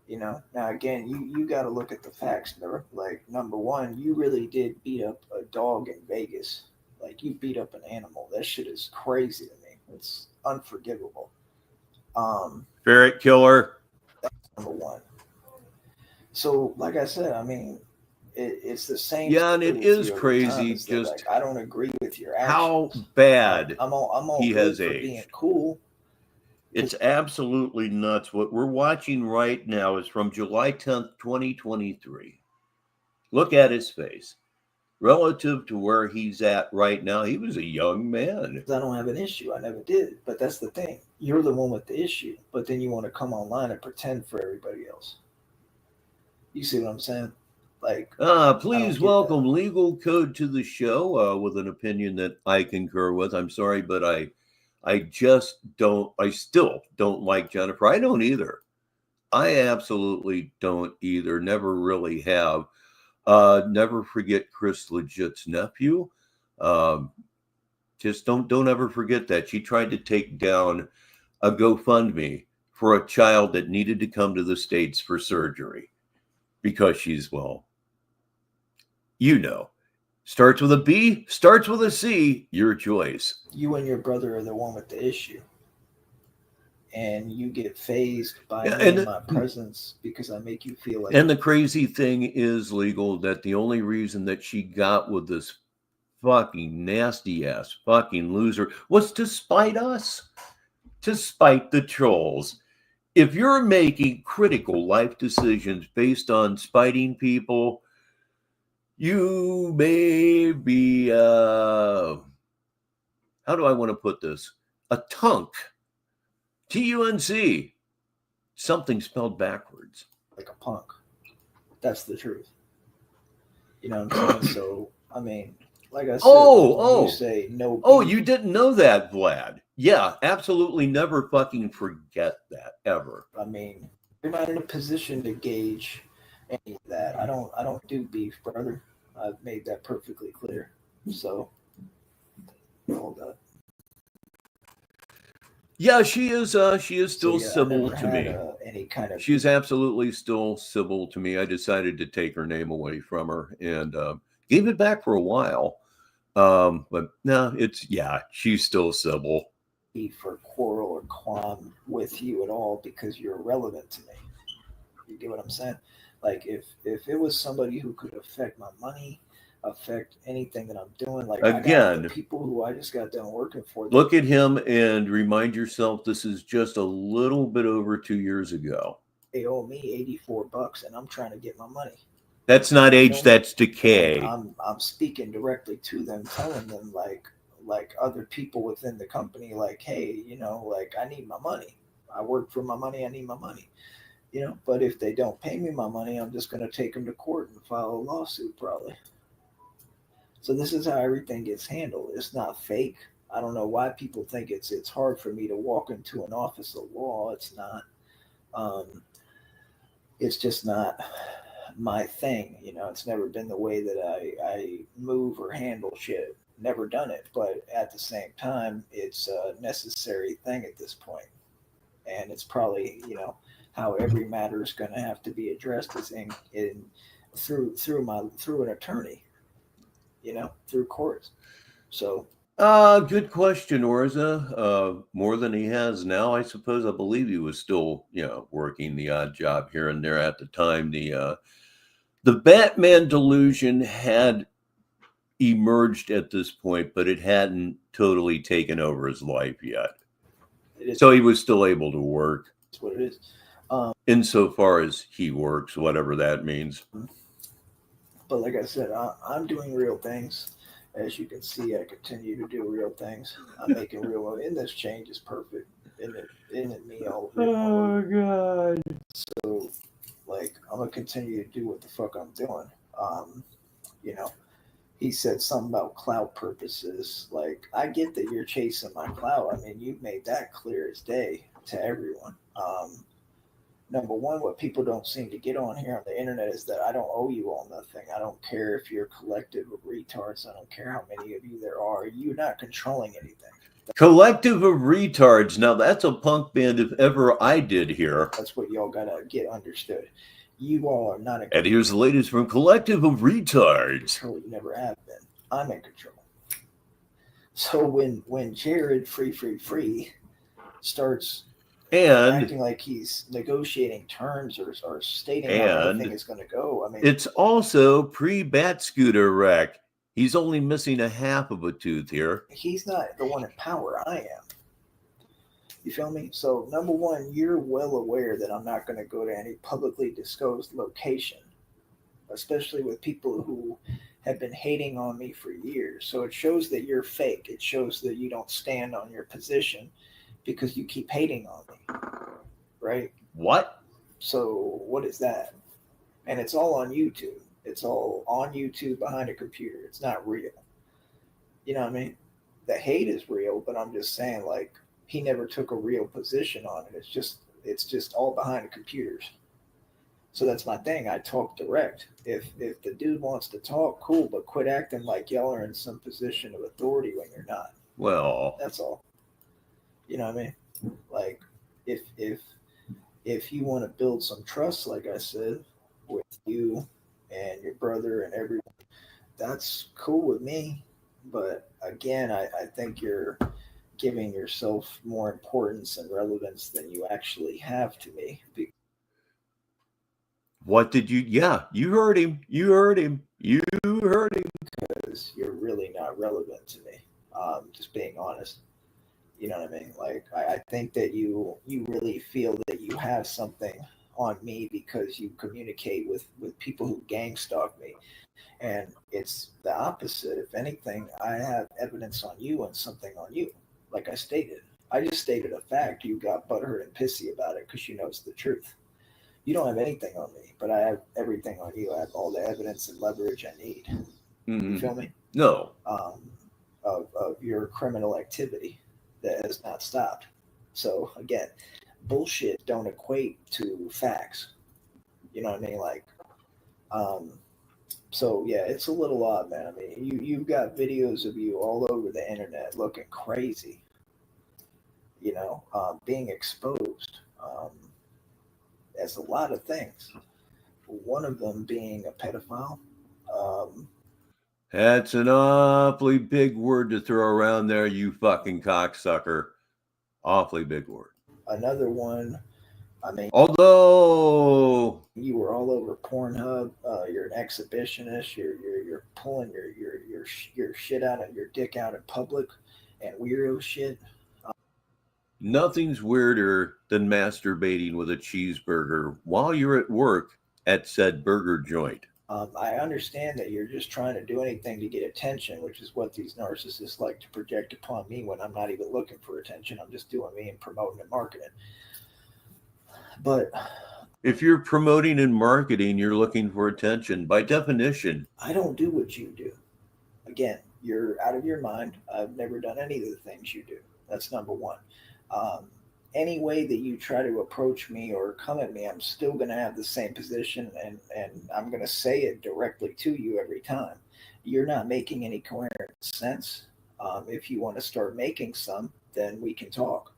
You know, now again, you got to look at the facts. Like, number one, you really did beat up a dog in Vegas. Like, you beat up an animal. That shit is crazy to me. It's unforgivable. Ferret killer. Number one. So, like I said, I mean, it's the same. Yeah, and it is crazy. Just like, I don't agree with your actions. How bad I'm all he good has for aged. being cool. It's absolutely nuts. What we're watching right now is from July 10th, 2023. Look at his face. Relative to where he's at right now, he was a young man. I don't have an issue. I never did. But that's the thing. You're the one with the issue. But then you want to come online and pretend for everybody else. You see what I'm saying? Like, Please get that. welcome Legal Code to the show with an opinion that I concur with. I'm sorry, but I still don't like Jennifer. I don't either. I absolutely don't either. Never really have. Never forget Chris Legit's nephew. Just don't ever forget that. She tried to take down a GoFundMe for a child that needed to come to the States for surgery because she's, well, you know, starts with a B, starts with a C, your choice. You and your brother are the one with the issue. And you get phased by me and my presence because I make you feel like... And the crazy thing is, Legal, that the only reason that she got with this fucking nasty ass fucking loser was to spite us, to spite the trolls. If you're making critical life decisions based on spiting people, you may be, how do I want to put this? A tunk. T-U-N-C. Something spelled backwards. Like a punk. That's the truth. You know what I'm saying? So, I mean, like I said, you say no. Oh, you didn't know that, Vlad. Yeah, absolutely never fucking forget that, ever. I mean, you're not in a position to gauge any of that. I don't do beef, brother. I've made that perfectly clear. So, hold up. Yeah, she is still civil to me. Any kind of... She's absolutely still civil to me. I decided to take her name away from her and gave it back for a while. But no, she's still civil. For quarrel or qualm with you at all because you're irrelevant to me. You get what I'm saying? Like if it was somebody who could affect my money, affect anything that I'm doing, like again, people who I just got done working for. Look at him and remind yourself this is just a little bit over 2 years ago. They owe me $84 and I'm trying to get my money. That's not age, that's decay. I'm speaking directly to them, telling them like other people within the company, like, hey, you know, like I need my money. I work for my money. I need my money. You know, but if they don't pay me my money, I'm just going to take them to court and file a lawsuit probably. So this is how everything gets handled. It's not fake. I don't know why people think it's hard for me to walk into an office of law. It's not. It's just not my thing. You know, it's never been the way that I move or handle shit. Never done it. But at the same time, it's a necessary thing at this point. And it's probably, you know, how every matter is going to have to be addressed is through an attorney. You know, through courts. So, good question, Orza. More than he has now, I suppose. I believe he was still, you know, working the odd job here and there at the time. The Batman delusion had emerged at this point, but it hadn't totally taken over his life yet. So he was still able to work. That's what it is. Insofar as he works, whatever that means. But like I said, I'm doing real things. As you can see, I continue to do real things. I'm making real, and this change is perfect. Isn't it me all over? Oh, God. So, like, I'm going to continue to do what the fuck I'm doing. You know, he said something about clout purposes. Like, I get that you're chasing my clout. I mean, you've made that clear as day to everyone. Number one, what people don't seem to get on here on the internet is that I don't owe you all nothing. I don't care if you're a collective of retards. I don't care how many of you there are. You're not controlling anything. Collective of retards. Now, that's a punk band if ever I did hear. That's what y'all got to get understood. You all are not in control. And here's the latest from Collective of Retards. You never have been. I'm in control. So when Jared Free starts... and acting like he's negotiating terms or stating how everything is going to go. I mean, it's also pre-bat scooter wreck. He's only missing a half of a tooth here. He's not the one in power. I am. You feel me? So number one, you're well aware that I'm not going to go to any publicly disclosed location, especially with people who have been hating on me for years. So it shows that you're fake. It shows that you don't stand on your position. Because you keep hating on me, right? What? So what is that? And it's all on YouTube. It's all on YouTube behind a computer. It's not real. You know what I mean? The hate is real, but I'm just saying, like, he never took a real position on it. It's just all behind the computers. So that's my thing. I talk direct. If the dude wants to talk, cool, but quit acting like y'all are in some position of authority when you're not. Well, That's all. You know what I mean? Like, if you want to build some trust, like I said, with you and your brother and everyone, that's cool with me. But again, I think you're giving yourself more importance and relevance than you actually have to me. what did you? Yeah, you heard him. You heard him. You heard him. Because you're really not relevant to me. Just being honest. You know what I mean? Like, I think that you really feel that you have something on me because you communicate with people who gang stalk me. And it's the opposite. If anything, I have evidence on you and something on you. Like I stated. I just stated a fact. You got butthurt and pissy about it because you know it's the truth. You don't have anything on me, but I have everything on you. I have all the evidence and leverage I need. You feel me? No. Of your criminal activity that has not stopped. So again, bullshit don't equate to facts. You know what I mean? Like, so yeah, it's a little odd, man. I mean, you've got videos of you all over the internet looking crazy. You know, being exposed as a lot of things. One of them being a pedophile. That's an awfully big word to throw around there, you fucking cocksucker. Awfully big word. Another one, I mean, although you were all over Pornhub, you're an exhibitionist. You're pulling your shit out of your dick out in public, and weirdo shit. Nothing's weirder than masturbating with a cheeseburger while you're at work at said burger joint. I understand that you're just trying to do anything to get attention, which is what these narcissists like to project upon me when I'm not even looking for attention. I'm just doing me and promoting and marketing. But if you're promoting and marketing, you're looking for attention. By definition, I don't do what you do. Again, you're out of your mind. I've never done any of the things you do. That's number one. Any way that you try to approach me or come at me, I'm still going to have the same position, and I'm going to say it directly to you every time. You're not making any coherent sense. If you want to start making some, then we can talk.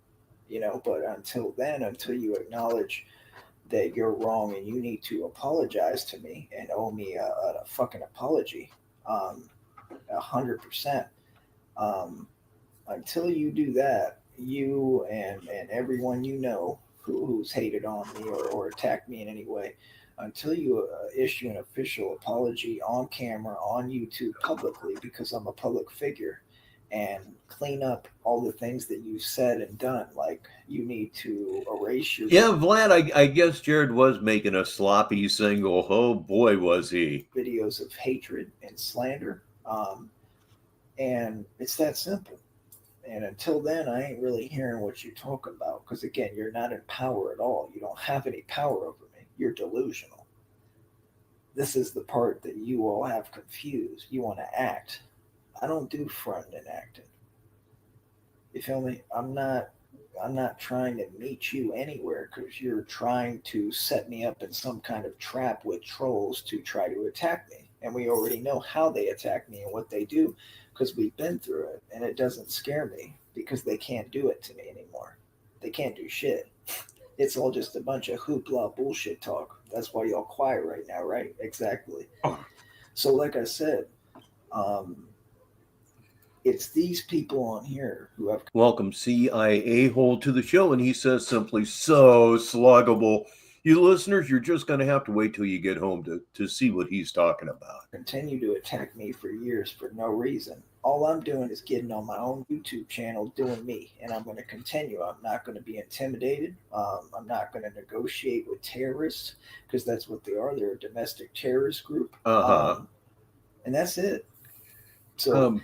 You know, but until then, until you acknowledge that you're wrong and you need to apologize to me and owe me a fucking apology, 100%. Until you do that, you and everyone you know who's hated on me or attacked me in any way, until you issue an official apology on camera, on YouTube, publicly, because I'm a public figure, and clean up all the things that you've said and done, like you need to erase your... Yeah, Vlad, I guess Jared was making a sloppy single. Oh boy, was he. Videos of hatred and slander. And it's that simple. And until then, I ain't really hearing what you're talking about. Because again, you're not in power at all. You don't have any power over me. You're delusional. This is the part that you all have confused. You want to act. I don't do front and acting. You feel me? I'm not trying to meet you anywhere because you're trying to set me up in some kind of trap with trolls to try to attack me. And we already know how they attack me and what they do because we've been through it. And it doesn't scare me because they can't do it to me anymore. They can't do shit. It's all just a bunch of hoopla bullshit talk. That's why y'all quiet right now, right? Exactly. So like I said, it's these people on here who have... Welcome CIA hole to the show, and he says simply, so sluggable. You listeners, you're just going to have to wait till you get home to see what he's talking about. Continue to attack me for years for no reason. All I'm doing is getting on my own YouTube channel, doing me, and I'm going to continue. I'm not going to be intimidated. I'm not going to negotiate with terrorists because that's what they are. They're a domestic terrorist group. And that's it. So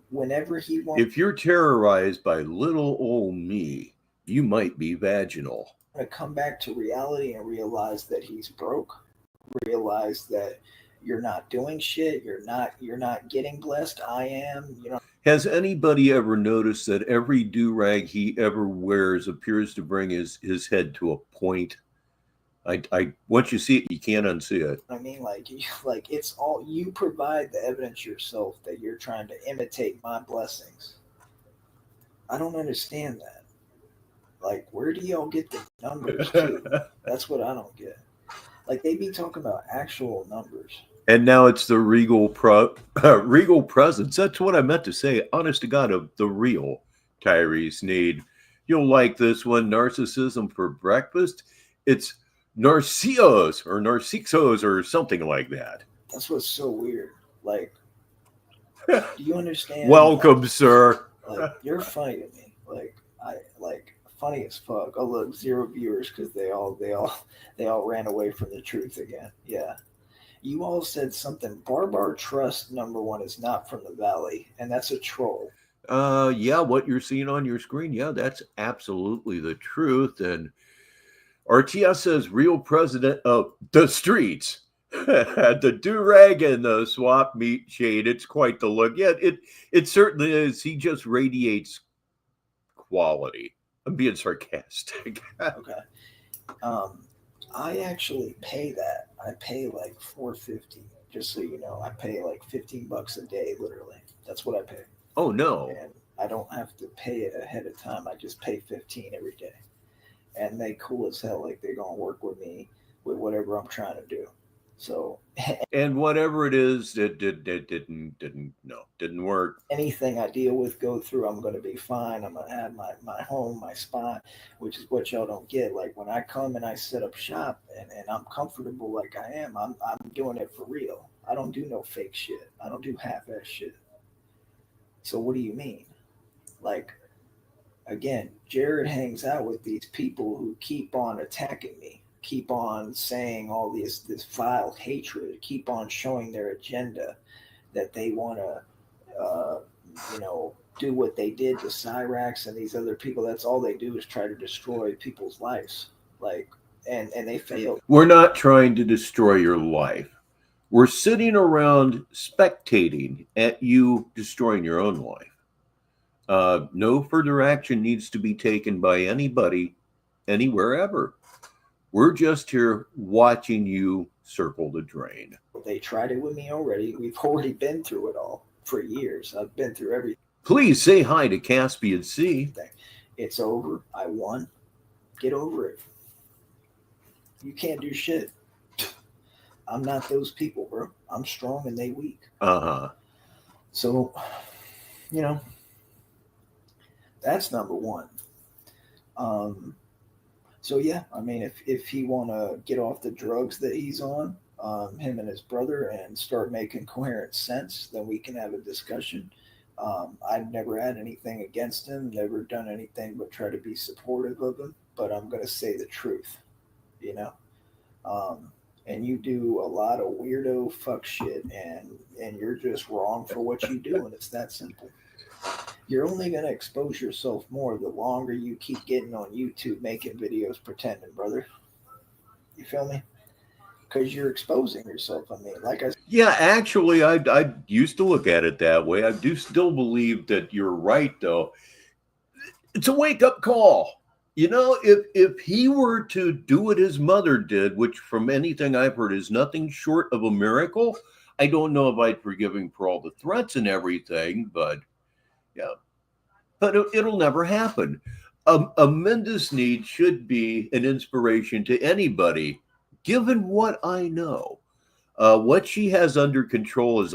whenever he wants... If you're terrorized by little old me, you might be vaginal. To come back to reality and realize that he's broke realize that you're not doing shit. You're not getting blessed. I am. You know. Has anybody ever noticed that every do-rag he ever wears appears to bring his head to a point? I once you see it, you can't unsee it. I mean, like it's all you provide the evidence yourself that you're trying to imitate my blessings. I don't understand that. Like, where do y'all get the numbers to? That's what I don't get. Like, they be talking about actual numbers. And now it's the regal presence. That's what I meant to say. Honest to God, of the real Tyree Sneed. You'll like this one. Narcissism for breakfast. It's Narcissos or something like that. That's what's so weird. Like, do you understand? Welcome, sir. Like, you're funny to me. Like funny as fuck. Oh look, 0 viewers because they all ran away from the truth again. Yeah. You all said something. Barbar Trust #1 is not from the Valley, and that's a troll. Yeah, what you're seeing on your screen, yeah, that's absolutely the truth. And RTS says real president of the streets. The do-rag and the swap meet shade. It's quite the look. Yeah, it certainly is. He just radiates quality. I'm being sarcastic. Okay. I actually pay that. I pay like $4.50. Just so you know, I pay like $15 a day, literally. That's what I pay. Oh no. And I don't have to pay it ahead of time. I just pay $15 every day. And they cool as hell, like they're gonna work with me with whatever I'm trying to do. So and whatever it is, it didn't work. Anything I deal with, go through, I'm gonna be fine. I'm gonna have my home, my spot, which is what y'all don't get. Like when I come and I set up shop and I'm comfortable like I am, I'm doing it for real. I don't do no fake shit. I don't do half-ass shit. So what do you mean? Like, again, Jared hangs out with these people who keep on attacking me, keep on saying all this vile hatred, keep on showing their agenda that they want to, do what they did to Cyrax and these other people. That's all they do is try to destroy people's lives. Like, and they failed. We're not trying to destroy your life. We're sitting around spectating at you destroying your own life. No further action needs to be taken by anybody, anywhere ever. We're just here watching you circle the drain. They tried it with me already. We've already been through it all for years. I've been through everything. Please say hi to Caspian C. It's over. I won. Get over it. You can't do shit. I'm not those people, bro. I'm strong and they weak. Uh-huh. So, that's #1. So yeah, I mean, if he want to get off the drugs that he's on, him and his brother, and start making coherent sense, then we can have a discussion. I've never had anything against him, never done anything but try to be supportive of him, but I'm going to say the truth, and you do a lot of weirdo fuck shit, and you're just wrong for what you do, and it's that simple. You're only going to expose yourself more the longer you keep getting on YouTube making videos pretending, brother. You feel me? Because you're exposing yourself. I mean, like I said. Yeah, actually, I used to look at it that way. I do still believe that you're right, though. It's a wake-up call. If he were to do what his mother did, which from anything I've heard is nothing short of a miracle, I don't know if I'd forgive him for all the threats and everything, but yeah. But it'll never happen. Amanda Sneed should be an inspiration to anybody, given what I know. What she has under control is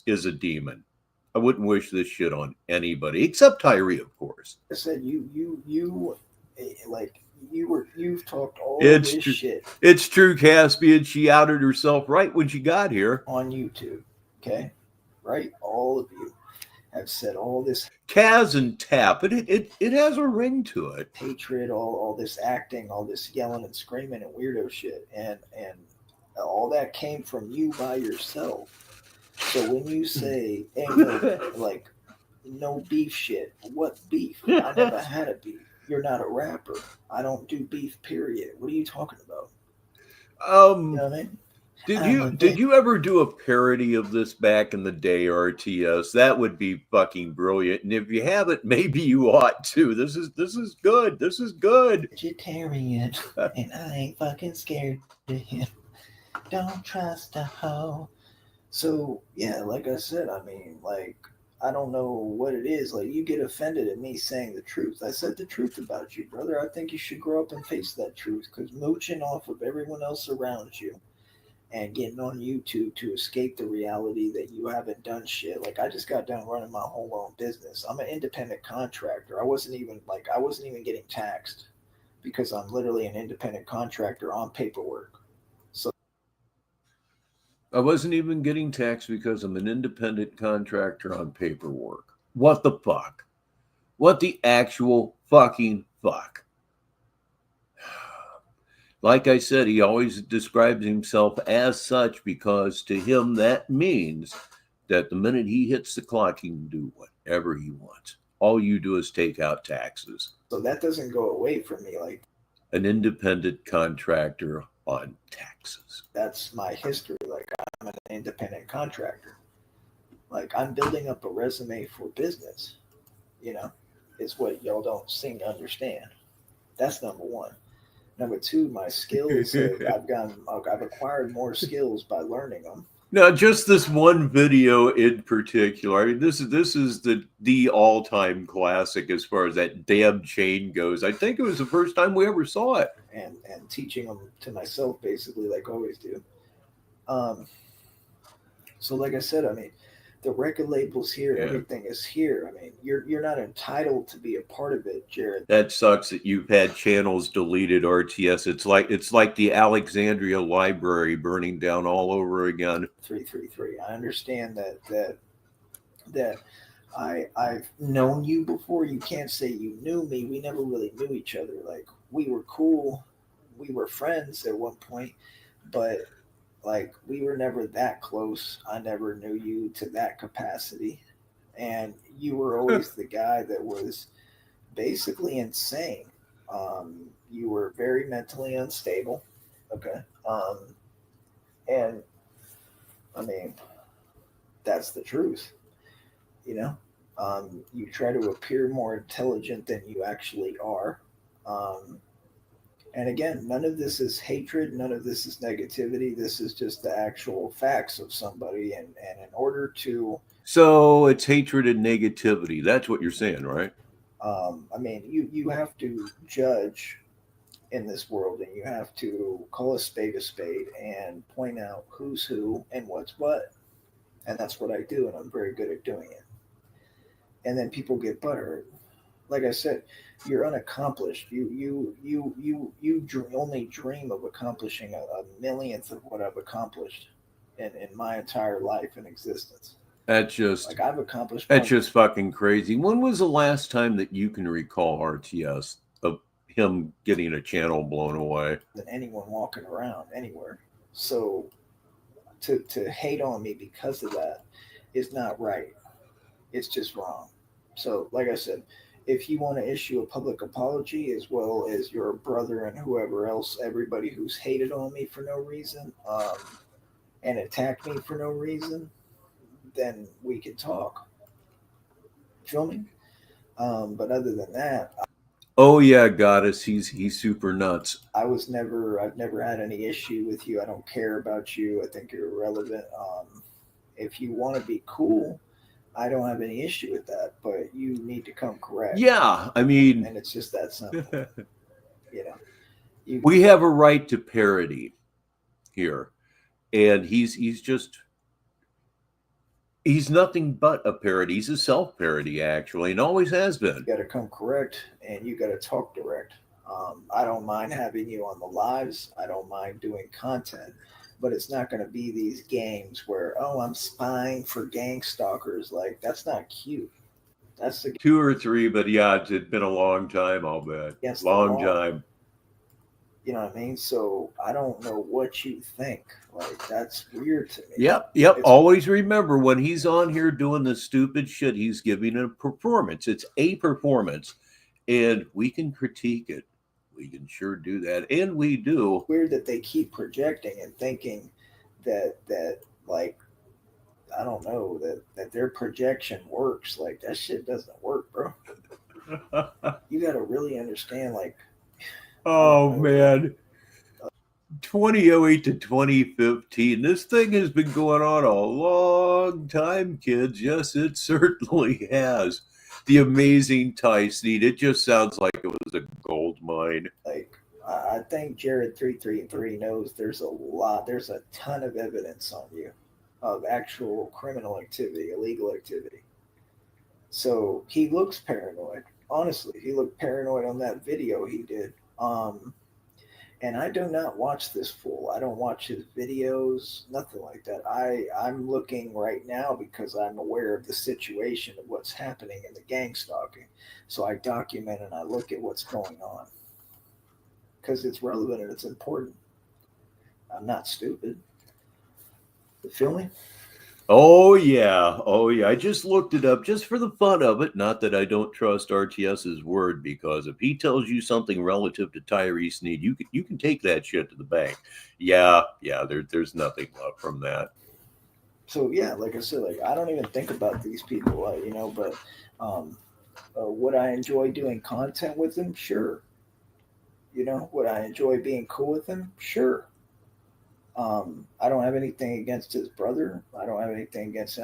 a demon. I wouldn't wish this shit on anybody, except Tyree, of course. I said you've talked all this shit. It's true, Caspian. She outed herself right when she got here on YouTube. Okay, right? All of you have said all this. Kaz and Tap, but it has a ring to it. Hatred, all this acting, all this yelling and screaming and weirdo shit, and all that came from you by yourself. So when you say no beef shit, what beef? I never had a beef. You're not a rapper. I don't do beef, period. What are you talking about? You know what I mean? Did you ever do a parody of this back in the day, RTS? That would be fucking brilliant. And if you haven't, maybe you ought to. This is good. This is good. Vegetarian, and I ain't fucking scared of him. Don't trust a hoe. So yeah, like I said, I mean, like, I don't know what it is. Like, you get offended at me saying the truth. I said the truth about you, brother. I think you should grow up and face that truth, because mooching off of everyone else around you and getting on YouTube to escape the reality that you haven't done shit. Like, I just got done running my whole own business. I'm an independent contractor. I wasn't even getting taxed, because I'm literally an independent contractor on paperwork. So I wasn't even getting taxed because I'm an independent contractor on paperwork. What the fuck? What the actual fucking fuck? Like I said, he always describes himself as such because to him that means that the minute he hits the clock, he can do whatever he wants. All you do is take out taxes. So that doesn't go away from me. Like, an independent contractor on taxes. That's my history. Like, I'm an independent contractor. Like, I'm building up a resume for business. You know, is what y'all don't seem to understand. That's number one. Number two, my skills. I've acquired more skills by learning them. Now, just this one video in particular. I mean, this is the all-time classic as far as that damn chain goes. I think it was the first time we ever saw it. And teaching them to myself, basically, like I always do. So, like I said, I mean, the record label's here. Yeah. Everything is here. I mean, you're not entitled to be a part of it, Jared. That sucks that you've had channels deleted, RTS. It's like the Alexandria Library burning down all over again. 333. I understand that I've known you before. You can't say you knew me. We never really knew each other. Like, we were cool. We were friends at one point, but like, we were never that close. I never knew you to that capacity. And you were always the guy that was basically insane. You were very mentally unstable. Okay. And I mean, that's the truth. You know, you try to appear more intelligent than you actually are. And again, none of this is hatred. None of this is negativity. This is just the actual facts of somebody. And in order to... So it's hatred and negativity. That's what you're saying, right? I mean, you have to judge in this world, and you have to call a spade and point out who's who and what's what. And that's what I do, and I'm very good at doing it. And then people get butthurt. Like I said, you're unaccomplished. You only dream of accomplishing a millionth of what I've accomplished in my entire life and existence. That's just like I've accomplished. That's just fucking crazy. When was the last time that you can recall, RTS, of him getting a channel blown away? Than anyone walking around anywhere. So to hate on me because of that is not right. It's just wrong. So, like I said, if you want to issue a public apology, as well as your brother and whoever else, everybody who's hated on me for no reason, and attacked me for no reason, then we can talk. Feel me? But other than that, oh yeah, Goddess, he's super nuts. I've never had any issue with you. I don't care about you. I think you're irrelevant. If you want to be cool, I don't have any issue with that, but you need to come correct. Yeah, I mean, and it's just that simple. You know, we have a right to parody here, and he's nothing but a parody. He's a self-parody, actually, and always has been. You got to come correct, and you got to talk direct. I don't mind having you on the lives. I don't mind doing content. But it's not going to be these games where, oh, I'm spying for gang stalkers. Like, that's not cute. That's 2 or 3, but yeah, it's been a long time, I'll bet. Yes, long time. You know what I mean? So I don't know what you think. Like, that's weird to me. Yep. Always remember, when he's on here doing this stupid shit, he's giving a performance. It's a performance, and we can critique it. We can sure do that, and we do. Weird that they keep projecting and thinking that like I don't know that their projection works. Like that shit doesn't work, bro. You got to really understand. Like, Oh, know, man. 2008 to 2015. This thing has been going on a long time, kids. Yes, it certainly has. The amazing Tyson. It just sounds like it was a gold mine. like I think Jared 333 knows there's a ton of evidence on you of actual criminal activity, illegal activity. So he looks paranoid. Honestly, he looked paranoid on that video he did. And I do not watch this fool. I don't watch his videos, nothing like that. I'm looking right now because I'm aware of the situation of what's happening in the gang stalking. So I document and I look at what's going on because it's relevant and it's important. I'm not stupid. You feel me? Oh, yeah. Oh, yeah. I just looked it up just for the fun of it. Not that I don't trust RTS's word, because if he tells you something relative to Tyree Sneed, you can take that shit to the bank. Yeah. There's nothing left from that. So yeah, like I said, like I don't even think about these people, but would I enjoy doing content with them? Sure. Would I enjoy being cool with him? Sure. I don't have anything against his brother. I don't have anything against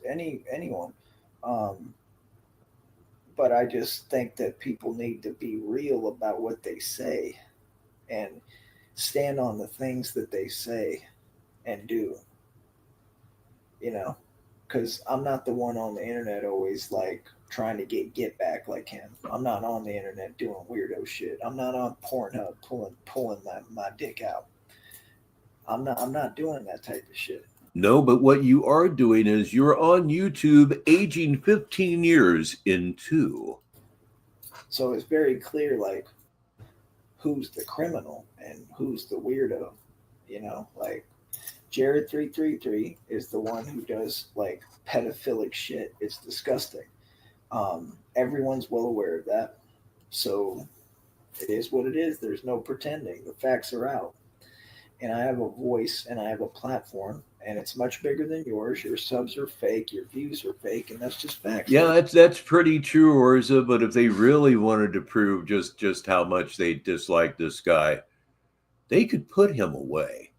anyone. But I just think that people need to be real about what they say and stand on the things that they say and do. Because I'm not the one on the internet always like trying to get back like him. I'm not on the internet doing weirdo shit. I'm not on Pornhub pulling my dick out. I'm not doing that type of shit. No, but what you are doing is you're on YouTube aging 15 years into. So it's very clear, like, who's the criminal and who's the weirdo. Like Jared 333 is the one who does like pedophilic shit. It's disgusting. Everyone's well aware of that. So it is what it is. There's no pretending. The facts are out. And I have a voice and I have a platform, and it's much bigger than yours. Your subs are fake, your views are fake, and that's just facts. Yeah, that's pretty true, Orza. But if they really wanted to prove just how much they dislike this guy, they could put him away.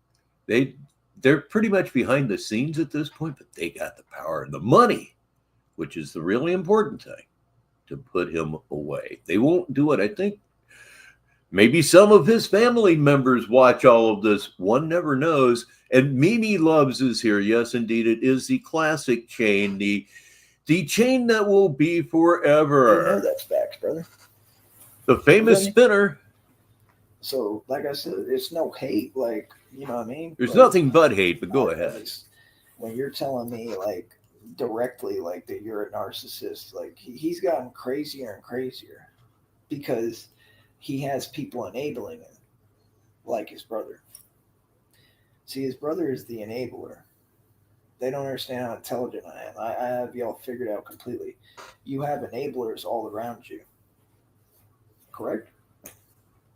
They're pretty much behind the scenes at this point, but they got the power and the money, which is the really important thing, to put him away. They won't do it. I think maybe some of his family members watch all of this. One never knows. And Mimi Loves is here. Yes, indeed. It is the classic chain, the chain that will be forever. I know that's facts, brother. The famous spinner. So, like I said, it's no hate. Like, you know what I mean? There's nothing but hate, but go ahead. When you're telling me, like, directly, like, that you're a narcissist, like, he's gotten crazier and crazier because he has people enabling him, like his brother. See, his brother is the enabler. They don't understand how intelligent I am. I have y'all figured out completely. You have enablers all around you. Correct?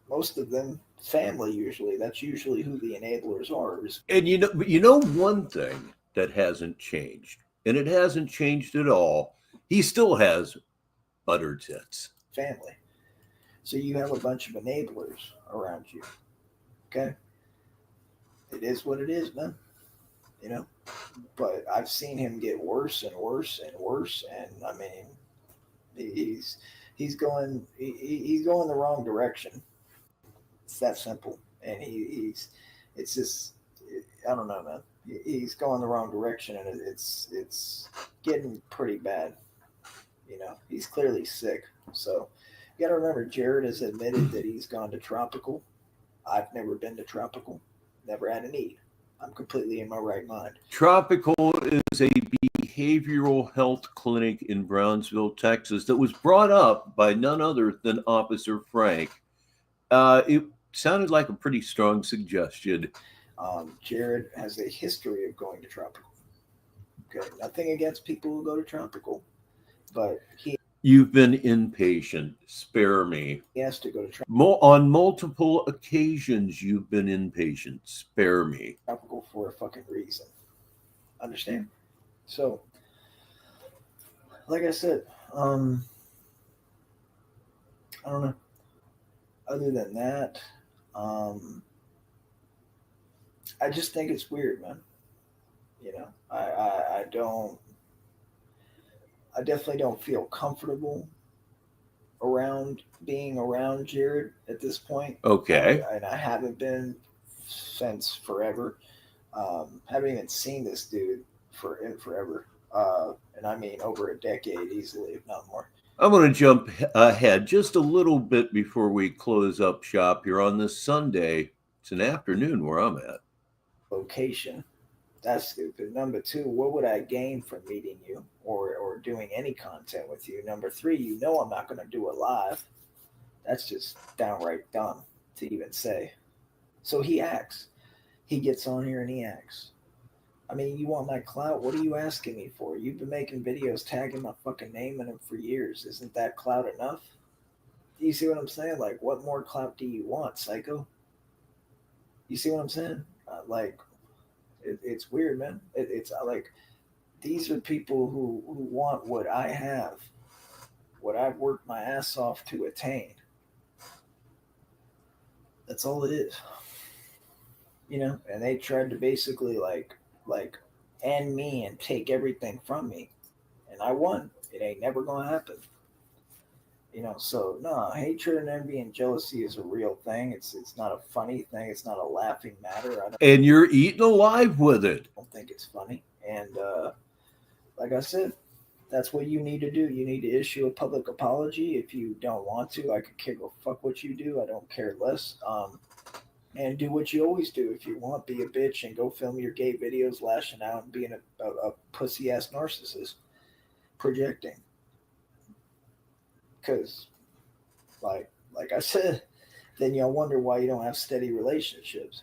Most of them, family usually. That's usually who the enablers are. And you know one thing that hasn't changed, and it hasn't changed at all. He still has butter tits. Family. So you have a bunch of enablers around you. Okay? It is what it is, man. But I've seen him get worse and worse and worse, and I mean, he's going the wrong direction. It's that simple, and it's just I don't know, man. He's going the wrong direction, and it's getting pretty bad. He's clearly sick. So you got to remember, Jared has admitted that he's gone to Tropical. I've never been to Tropical. Never had a need. I'm completely in my right mind. Tropical is a behavioral health clinic in Brownsville, Texas, that was brought up by none other than Officer Frank. It sounded like a pretty strong suggestion. Jared has a history of going to Tropical. Okay, nothing against people who go to Tropical, but You've been impatient. Spare me. He has to go to On multiple occasions, you've been impatient. Spare me. tropical for a fucking reason. Understand? So, like I said, I don't know. Other than that, I just think it's weird, man. You know, I definitely don't feel comfortable being around Jared at this point. Okay. And I haven't been since forever. Haven't even seen this dude in forever. And I mean over a decade easily, if not more. I'm going to jump ahead just a little bit before we close up shop here on this Sunday. It's an afternoon where I'm at. Location. That's stupid. Number 2, what would I gain from meeting you or doing any content with you? Number 3, you know I'm not going to do it live. That's just downright dumb to even say. So he acts. He gets on here and he acts. I mean, you want my clout? What are you asking me for? You've been making videos tagging my fucking name in them for years. Isn't that clout enough? Do you see what I'm saying? Like, what more clout do you want, psycho? You see what I'm saying? It's weird, man. It's like, these are people who want what I have, what I've worked my ass off to attain. That's all it is. You know, and they tried to basically like end me and take everything from me. And I won. It ain't never gonna happen. You know, so no, hatred and envy and jealousy is a real thing. It's not a funny thing. It's not a laughing matter. And you're eating alive with it. I don't think it's funny. And like I said, that's what you need to do. You need to issue a public apology. If you don't want to, I could care go fuck what you do. I don't care less. And do what you always do. If you want, be a bitch and go film your gay videos lashing out and being a pussy ass narcissist projecting. Because, like I said, then you'll wonder why you don't have steady relationships.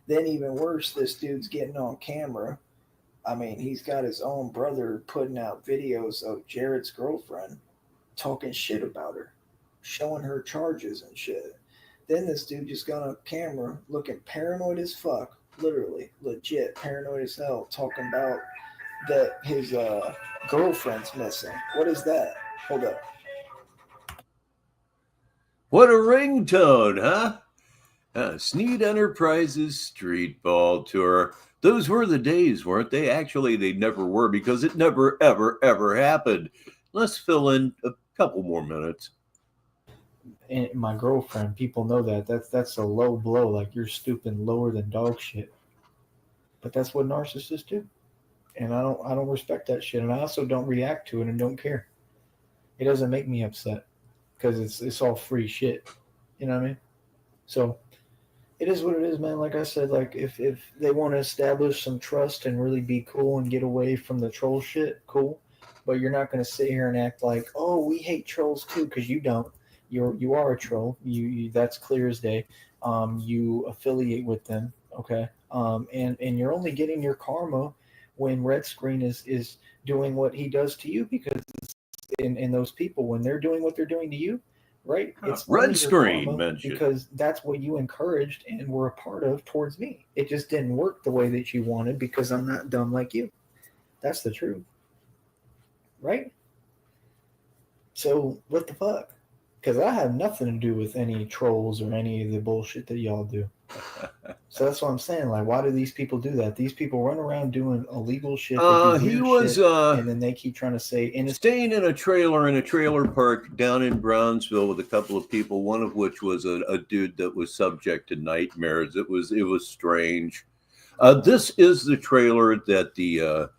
Then even worse, this dude's getting on camera. I mean, he's got his own brother putting out videos of Jared's girlfriend talking shit about her, showing her charges and shit. Then this dude just got on camera looking paranoid as fuck, literally, legit paranoid as hell, talking about that his girlfriend's missing. What is that? Hold up. What a ringtone, huh? Sneed Enterprises Street Ball Tour. Those were the days, weren't they? Actually, they never were, because it never, ever, ever happened. Let's fill in a couple more minutes. And my girlfriend, people know that's a low blow. Like, you're stooping lower than dog shit. But that's what narcissists do. And I don't respect that shit. And I also don't react to it and don't care. It doesn't make me upset because it's all free shit. You know what I mean? So it is what it is, man. Like I said, like if they want to establish some trust and really be cool and get away from the troll shit, cool. But you're not going to sit here and act like, oh, we hate trolls too, because you don't. You are a troll. You that's clear as day. You affiliate with them, okay? And you're only getting your karma when Red Screen is doing what he does to you, because in those people, when they're doing what they're doing to you, right? It's Red Screen mentioned, because that's what you encouraged and were a part of towards me. It just didn't work the way that you wanted because I'm not dumb like you. That's the truth, right? So what the fuck? Because I have nothing to do with any trolls or any of the bullshit that y'all do. So that's what I'm saying. Like, why do these people do that? These people run around doing illegal shit. He was, and then they keep trying to say, staying in a trailer park down in Brownsville with a couple of people. One of which was a dude that was subject to nightmares. It was strange. This is the trailer that the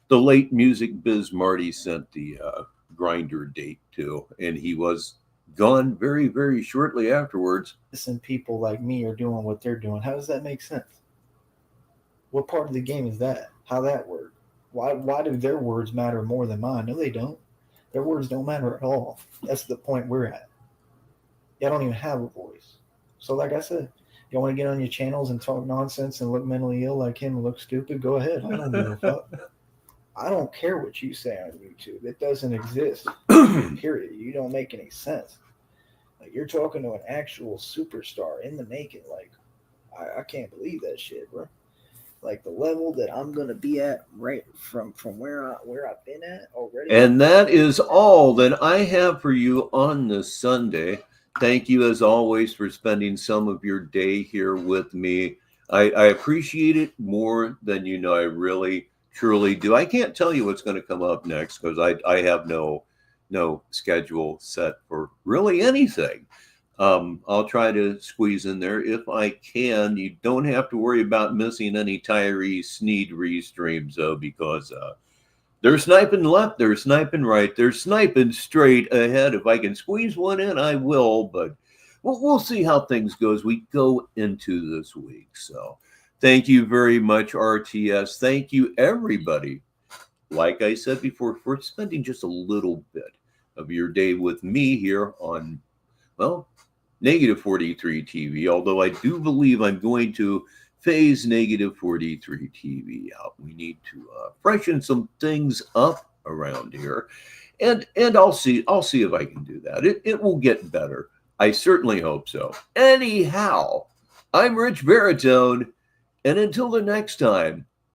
late Music Biz Marty sent the grinder date to, and he was gone very, very shortly afterwards. Listen, people like me are doing what they're doing. How does that make sense? What part of the game is that? How that work? Why do their words matter more than mine? No, they don't. Their words don't matter at all. That's the point we're at. Y'all don't even have a voice. So like I said, y'all want to get on your channels and talk nonsense and look mentally ill like him and look stupid? Go ahead. I don't give a fuck. I don't care what you say on YouTube. It doesn't exist. Period. You don't make any sense. Like, you're talking to an actual superstar in the making. Like, I can't believe that shit, bro. Like, the level that I'm gonna be at right from where I've been at already. And that is all that I have for you on this Sunday. Thank you, as always, for spending some of your day here with me. I appreciate it more than you know. I really, truly do. I can't tell you what's going to come up next because I have no schedule set for really anything. I'll try to squeeze in there if I can. You don't have to worry about missing any Tyree Sneed restreams, though, because they're sniping left, they're sniping right, they're sniping straight ahead. If I can squeeze one in, I will, but we'll see how things go as we go into this week. So thank you very much, RTS. Thank you, everybody. Like I said before, for spending just a little bit of your day with me here on, well, Negative 43 TV, although I do believe I'm going to phase Negative 43 TV out. We need to freshen some things up around here, and I'll see if I can do that. It will get better. I certainly hope so. Anyhow, I'm Rich Baritone, and until the next time,